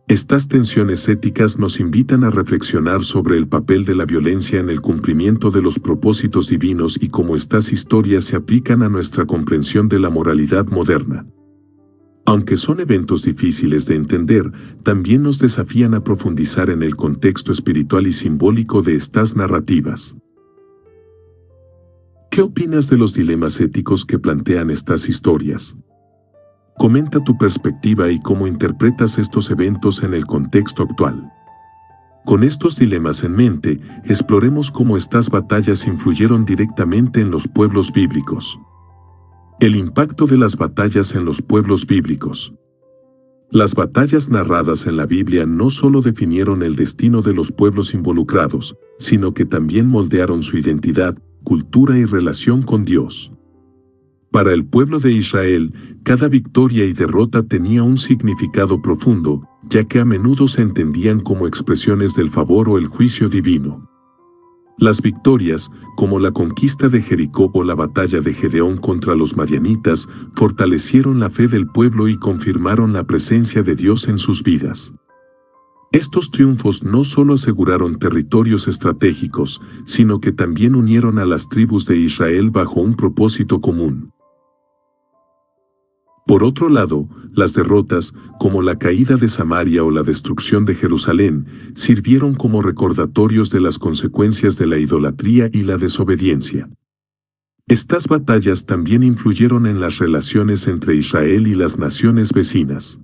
Estas tensiones éticas nos invitan a reflexionar sobre el papel de la violencia en el cumplimiento de los propósitos divinos y cómo estas historias se aplican a nuestra comprensión de la moralidad moderna. Aunque son eventos difíciles de entender, también nos desafían a profundizar en el contexto espiritual y simbólico de estas narrativas. ¿Qué opinas de los dilemas éticos que plantean estas historias? Comenta tu perspectiva y cómo interpretas estos eventos en el contexto actual. Con estos dilemas en mente, exploremos cómo estas batallas influyeron directamente en los pueblos bíblicos. El impacto de las batallas en los pueblos bíblicos. Las batallas narradas en la Biblia no solo definieron el destino de los pueblos involucrados, sino que también moldearon su identidad, cultura y relación con Dios. Para el pueblo de Israel, cada victoria y derrota tenía un significado profundo, ya que a menudo se entendían como expresiones del favor o el juicio divino. Las victorias, como la conquista de Jericó o la batalla de Gedeón contra los madianitas, fortalecieron la fe del pueblo y confirmaron la presencia de Dios en sus vidas. Estos triunfos no solo aseguraron territorios estratégicos, sino que también unieron a las tribus de Israel bajo un propósito común. Por otro lado, las derrotas, como la caída de Samaria o la destrucción de Jerusalén, sirvieron como recordatorios de las consecuencias de la idolatría y la desobediencia. Estas batallas también influyeron en las relaciones entre Israel y las naciones vecinas.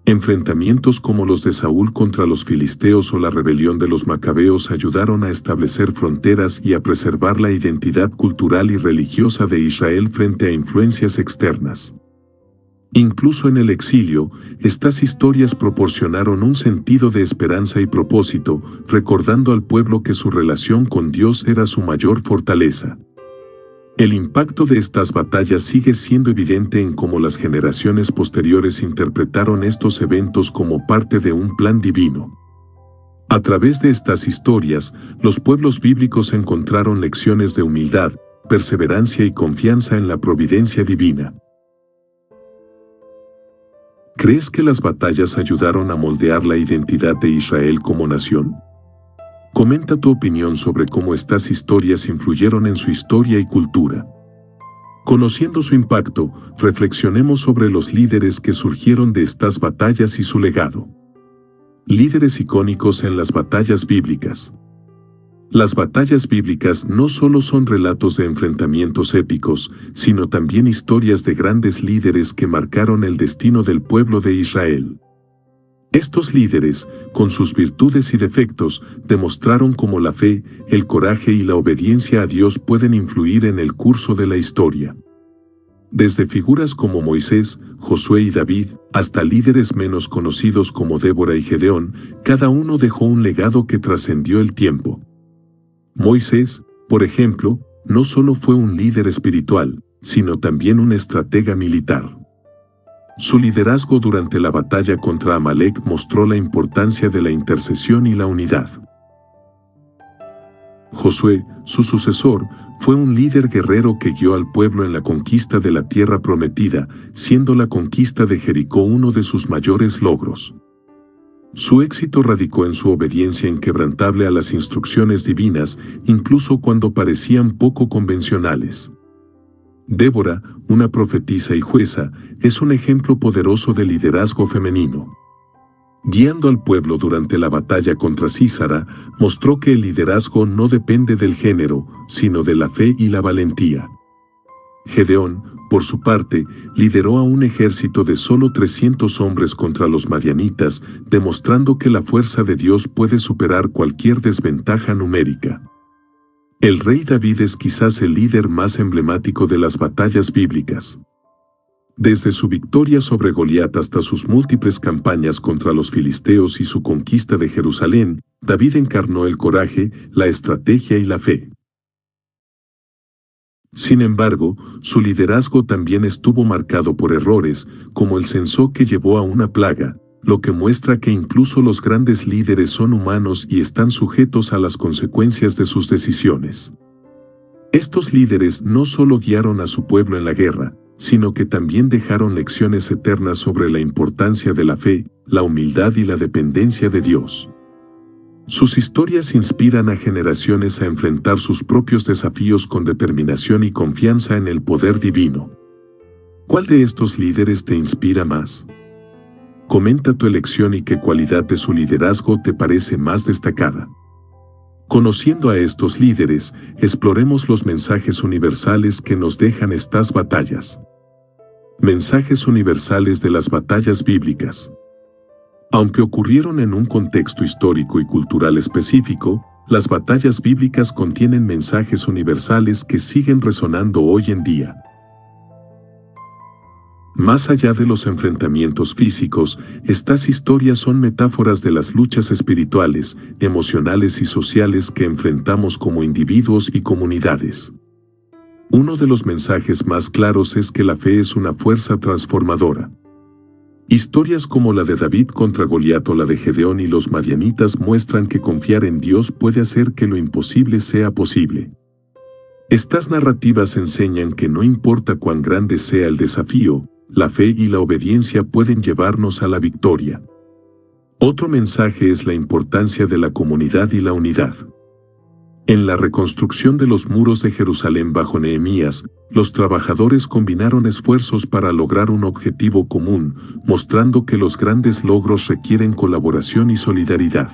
Enfrentamientos como los de Saúl contra los filisteos o la rebelión de los macabeos ayudaron a establecer fronteras y a preservar la identidad cultural y religiosa de Israel frente a influencias externas. Incluso en el exilio, estas historias proporcionaron un sentido de esperanza y propósito, recordando al pueblo que su relación con Dios era su mayor fortaleza. El impacto de estas batallas sigue siendo evidente en cómo las generaciones posteriores interpretaron estos eventos como parte de un plan divino. A través de estas historias, los pueblos bíblicos encontraron lecciones de humildad, perseverancia y confianza en la providencia divina. ¿Crees que las batallas ayudaron a moldear la identidad de Israel como nación? Comenta tu opinión sobre cómo estas historias influyeron en su historia y cultura. Conociendo su impacto, reflexionemos sobre los líderes que surgieron de estas batallas y su legado. Líderes icónicos en las batallas bíblicas. Las batallas bíblicas no solo son relatos de enfrentamientos épicos, sino también historias de grandes líderes que marcaron el destino del pueblo de Israel. Estos líderes, con sus virtudes y defectos, demostraron cómo la fe, el coraje y la obediencia a Dios pueden influir en el curso de la historia. Desde figuras como Moisés, Josué y David, hasta líderes menos conocidos como Débora y Gedeón, cada uno dejó un legado que trascendió el tiempo. Moisés, por ejemplo, no solo fue un líder espiritual, sino también un estratega militar. Su liderazgo durante la batalla contra Amalek mostró la importancia de la intercesión y la unidad. Josué, su sucesor, fue un líder guerrero que guió al pueblo en la conquista de la tierra prometida, siendo la conquista de Jericó uno de sus mayores logros. Su éxito radicó en su obediencia inquebrantable a las instrucciones divinas, incluso cuando parecían poco convencionales. Débora, una profetisa y jueza, es un ejemplo poderoso de liderazgo femenino. Guiando al pueblo durante la batalla contra Sísara, mostró que el liderazgo no depende del género, sino de la fe y la valentía. Gedeón, por su parte, lideró a un ejército de solo 300 hombres contra los madianitas, demostrando que la fuerza de Dios puede superar cualquier desventaja numérica. El rey David es quizás el líder más emblemático de las batallas bíblicas. Desde su victoria sobre Goliat hasta sus múltiples campañas contra los filisteos y su conquista de Jerusalén, David encarnó el coraje, la estrategia y la fe. Sin embargo, su liderazgo también estuvo marcado por errores, como el censo que llevó a una plaga, lo que muestra que incluso los grandes líderes son humanos y están sujetos a las consecuencias de sus decisiones. Estos líderes no solo guiaron a su pueblo en la guerra, sino que también dejaron lecciones eternas sobre la importancia de la fe, la humildad y la dependencia de Dios. Sus historias inspiran a generaciones a enfrentar sus propios desafíos con determinación y confianza en el poder divino. ¿Cuál de estos líderes te inspira más? Comenta tu elección y qué cualidad de su liderazgo te parece más destacada. Conociendo a estos líderes, exploremos los mensajes universales que nos dejan estas batallas. Mensajes universales de las batallas bíblicas. Aunque ocurrieron en un contexto histórico y cultural específico, las batallas bíblicas contienen mensajes universales que siguen resonando hoy en día. Más allá de los enfrentamientos físicos, estas historias son metáforas de las luchas espirituales, emocionales y sociales que enfrentamos como individuos y comunidades. Uno de los mensajes más claros es que la fe es una fuerza transformadora. Historias como la de David contra Goliat o la de Gedeón y los madianitas muestran que confiar en Dios puede hacer que lo imposible sea posible. Estas narrativas enseñan que no importa cuán grande sea el desafío, la fe y la obediencia pueden llevarnos a la victoria. Otro mensaje es la importancia de la comunidad y la unidad. En la reconstrucción de los muros de Jerusalén bajo Nehemías, los trabajadores combinaron esfuerzos para lograr un objetivo común, mostrando que los grandes logros requieren colaboración y solidaridad.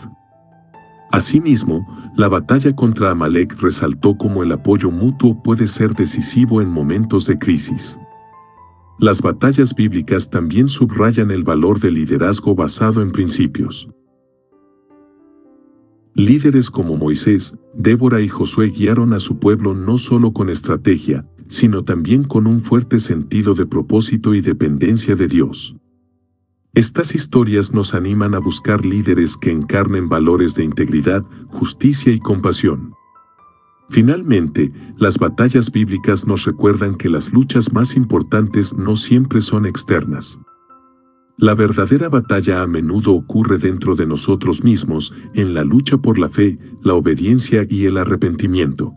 Asimismo, la batalla contra Amalek resaltó cómo el apoyo mutuo puede ser decisivo en momentos de crisis. Las batallas bíblicas también subrayan el valor del liderazgo basado en principios. Líderes como Moisés, Débora y Josué guiaron a su pueblo no solo con estrategia, sino también con un fuerte sentido de propósito y dependencia de Dios. Estas historias nos animan a buscar líderes que encarnen valores de integridad, justicia y compasión. Finalmente, las batallas bíblicas nos recuerdan que las luchas más importantes no siempre son externas. La verdadera batalla a menudo ocurre dentro de nosotros mismos, en la lucha por la fe, la obediencia y el arrepentimiento.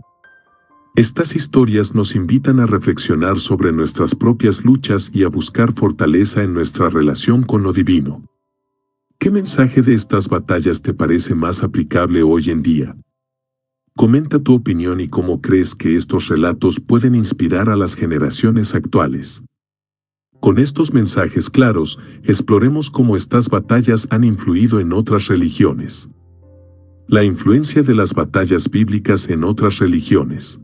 Estas historias nos invitan a reflexionar sobre nuestras propias luchas y a buscar fortaleza en nuestra relación con lo divino. ¿Qué mensaje de estas batallas te parece más aplicable hoy en día? Comenta tu opinión y cómo crees que estos relatos pueden inspirar a las generaciones actuales. Con estos mensajes claros, exploremos cómo estas batallas han influido en otras religiones. La influencia de las batallas bíblicas en otras religiones.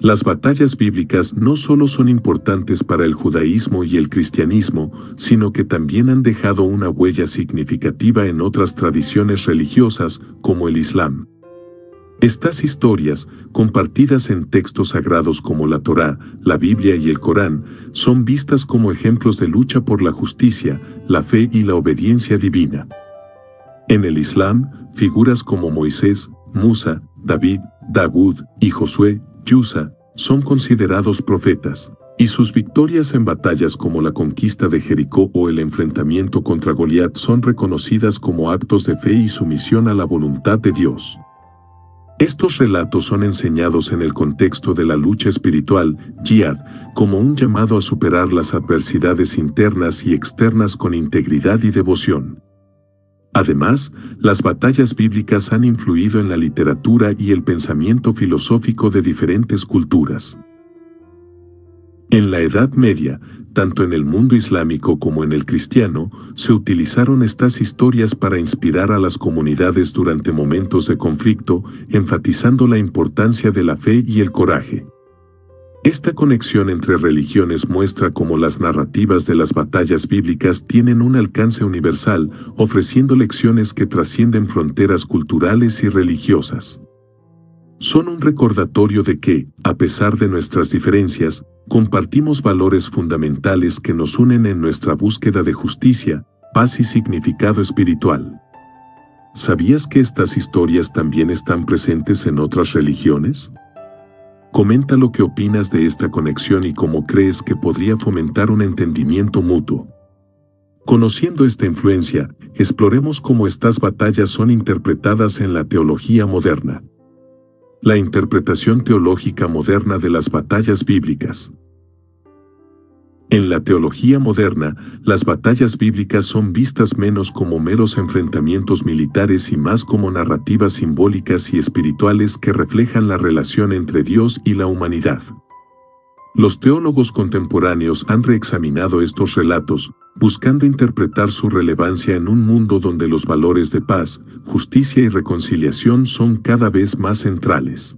Las batallas bíblicas no solo son importantes para el judaísmo y el cristianismo, sino que también han dejado una huella significativa en otras tradiciones religiosas, como el Islam. Estas historias, compartidas en textos sagrados como la Torá, la Biblia y el Corán, son vistas como ejemplos de lucha por la justicia, la fe y la obediencia divina. En el Islam, figuras como Moisés, Musa, David, Dagud y Josué, Yusa, son considerados profetas, y sus victorias en batallas como la conquista de Jericó o el enfrentamiento contra Goliat son reconocidas como actos de fe y sumisión a la voluntad de Dios. Estos relatos son enseñados en el contexto de la lucha espiritual, jihad, como un llamado a superar las adversidades internas y externas con integridad y devoción. Además, las batallas bíblicas han influido en la literatura y el pensamiento filosófico de diferentes culturas. En la Edad Media, tanto en el mundo islámico como en el cristiano, se utilizaron estas historias para inspirar a las comunidades durante momentos de conflicto, enfatizando la importancia de la fe y el coraje. Esta conexión entre religiones muestra cómo las narrativas de las batallas bíblicas tienen un alcance universal, ofreciendo lecciones que trascienden fronteras culturales y religiosas. Son un recordatorio de que, a pesar de nuestras diferencias, compartimos valores fundamentales que nos unen en nuestra búsqueda de justicia, paz y significado espiritual. ¿Sabías que estas historias también están presentes en otras religiones? Comenta lo que opinas de esta conexión y cómo crees que podría fomentar un entendimiento mutuo. Conociendo esta influencia, exploremos cómo estas batallas son interpretadas en la teología moderna. La interpretación teológica moderna de las batallas bíblicas. En la teología moderna, las batallas bíblicas son vistas menos como meros enfrentamientos militares y más como narrativas simbólicas y espirituales que reflejan la relación entre Dios y la humanidad. Los teólogos contemporáneos han reexaminado estos relatos, buscando interpretar su relevancia en un mundo donde los valores de paz, justicia y reconciliación son cada vez más centrales.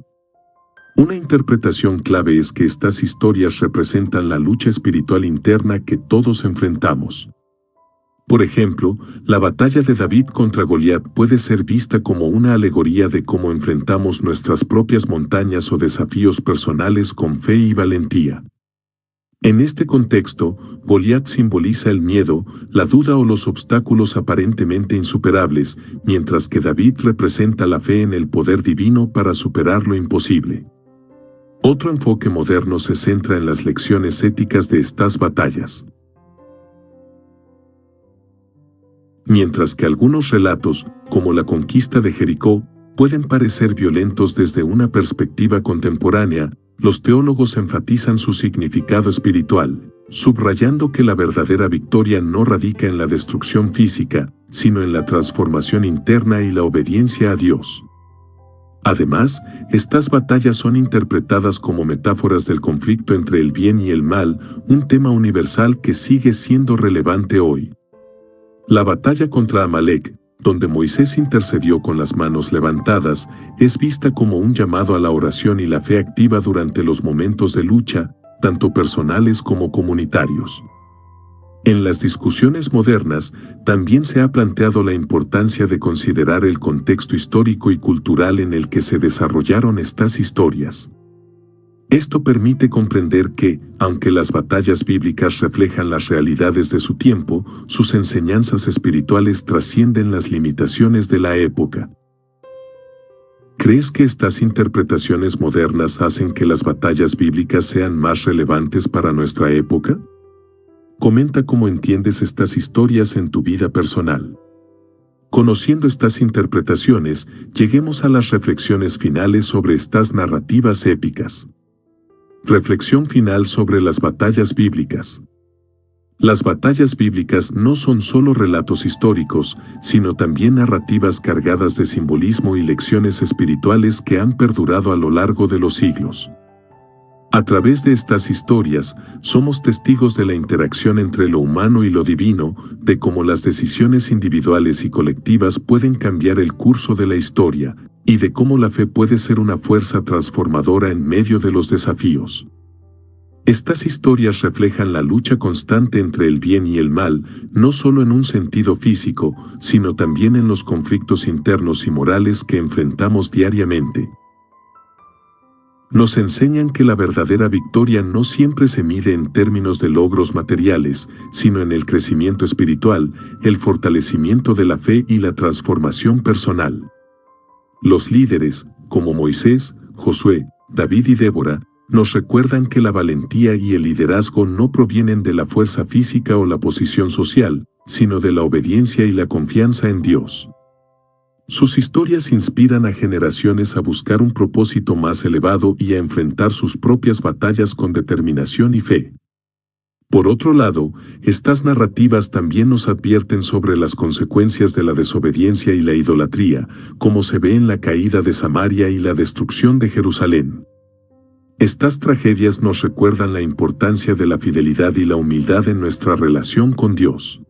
Una interpretación clave es que estas historias representan la lucha espiritual interna que todos enfrentamos. Por ejemplo, la batalla de David contra Goliat puede ser vista como una alegoría de cómo enfrentamos nuestras propias montañas o desafíos personales con fe y valentía. En este contexto, Goliat simboliza el miedo, la duda o los obstáculos aparentemente insuperables, mientras que David representa la fe en el poder divino para superar lo imposible. Otro enfoque moderno se centra en las lecciones éticas de estas batallas. Mientras que algunos relatos, como la conquista de Jericó, pueden parecer violentos desde una perspectiva contemporánea, los teólogos enfatizan su significado espiritual, subrayando que la verdadera victoria no radica en la destrucción física, sino en la transformación interna y la obediencia a Dios. Además, estas batallas son interpretadas como metáforas del conflicto entre el bien y el mal, un tema universal que sigue siendo relevante hoy. La batalla contra Amalek, donde Moisés intercedió con las manos levantadas, es vista como un llamado a la oración y la fe activa durante los momentos de lucha, tanto personales como comunitarios. En las discusiones modernas, también se ha planteado la importancia de considerar el contexto histórico y cultural en el que se desarrollaron estas historias. Esto permite comprender que, aunque las batallas bíblicas reflejan las realidades de su tiempo, sus enseñanzas espirituales trascienden las limitaciones de la época. ¿Crees que estas interpretaciones modernas hacen que las batallas bíblicas sean más relevantes para nuestra época? Comenta cómo entiendes estas historias en tu vida personal. Conociendo estas interpretaciones, lleguemos a las reflexiones finales sobre estas narrativas épicas. Reflexión final sobre las batallas bíblicas. Las batallas bíblicas no son solo relatos históricos, sino también narrativas cargadas de simbolismo y lecciones espirituales que han perdurado a lo largo de los siglos. A través de estas historias, somos testigos de la interacción entre lo humano y lo divino, de cómo las decisiones individuales y colectivas pueden cambiar el curso de la historia, y de cómo la fe puede ser una fuerza transformadora en medio de los desafíos. Estas historias reflejan la lucha constante entre el bien y el mal, no solo en un sentido físico, sino también en los conflictos internos y morales que enfrentamos diariamente. Nos enseñan que la verdadera victoria no siempre se mide en términos de logros materiales, sino en el crecimiento espiritual, el fortalecimiento de la fe y la transformación personal. Los líderes, como Moisés, Josué, David y Débora, nos recuerdan que la valentía y el liderazgo no provienen de la fuerza física o la posición social, sino de la obediencia y la confianza en Dios. Sus historias inspiran a generaciones a buscar un propósito más elevado y a enfrentar sus propias batallas con determinación y fe. Por otro lado, estas narrativas también nos advierten sobre las consecuencias de la desobediencia y la idolatría, como se ve en la caída de Samaria y la destrucción de Jerusalén. Estas tragedias nos recuerdan la importancia de la fidelidad y la humildad en nuestra relación con Dios.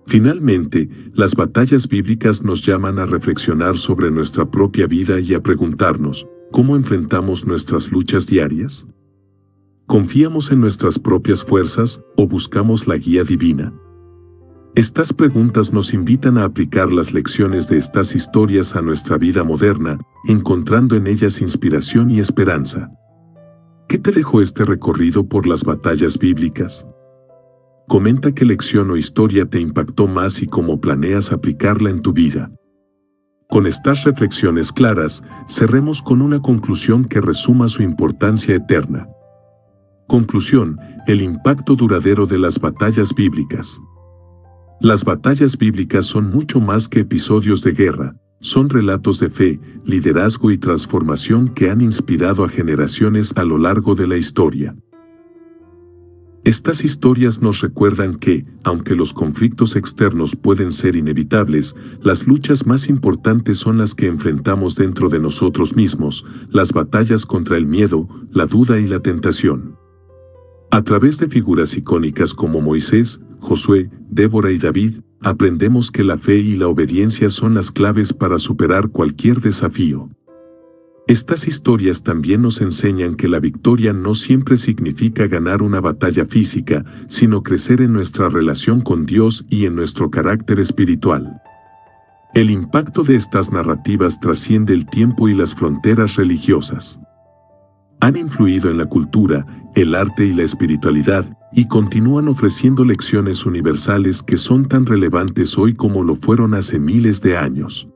Finalmente, las batallas bíblicas nos llaman a reflexionar sobre nuestra propia vida y a preguntarnos, ¿cómo enfrentamos nuestras luchas diarias? ¿Confiamos en nuestras propias fuerzas o buscamos la guía divina? Estas preguntas nos invitan a aplicar las lecciones de estas historias a nuestra vida moderna, encontrando en ellas inspiración y esperanza. ¿Qué te dejó este recorrido por las batallas bíblicas? Comenta qué lección o historia te impactó más y cómo planeas aplicarla en tu vida. Con estas reflexiones claras, cerremos con una conclusión que resuma su importancia eterna. Conclusión: el impacto duradero de las batallas bíblicas. Las batallas bíblicas son mucho más que episodios de guerra, son relatos de fe, liderazgo y transformación que han inspirado a generaciones a lo largo de la historia. Estas historias nos recuerdan que, aunque los conflictos externos pueden ser inevitables, las luchas más importantes son las que enfrentamos dentro de nosotros mismos, las batallas contra el miedo, la duda y la tentación. A través de figuras icónicas como Moisés, Josué, Débora y David, aprendemos que la fe y la obediencia son las claves para superar cualquier desafío. Estas historias también nos enseñan que la victoria no siempre significa ganar una batalla física, sino crecer en nuestra relación con Dios y en nuestro carácter espiritual. El impacto de estas narrativas trasciende el tiempo y las fronteras religiosas. Han influido en la cultura, el arte y la espiritualidad, y continúan ofreciendo lecciones universales que son tan relevantes hoy como lo fueron hace miles de años.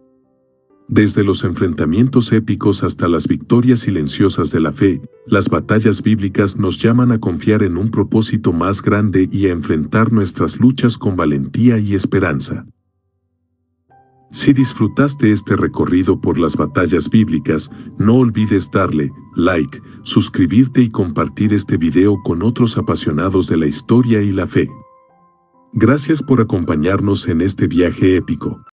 Desde los enfrentamientos épicos hasta las victorias silenciosas de la fe, las batallas bíblicas nos llaman a confiar en un propósito más grande y a enfrentar nuestras luchas con valentía y esperanza. Si disfrutaste este recorrido por las batallas bíblicas, no olvides darle like, suscribirte y compartir este video con otros apasionados de la historia y la fe. Gracias por acompañarnos en este viaje épico.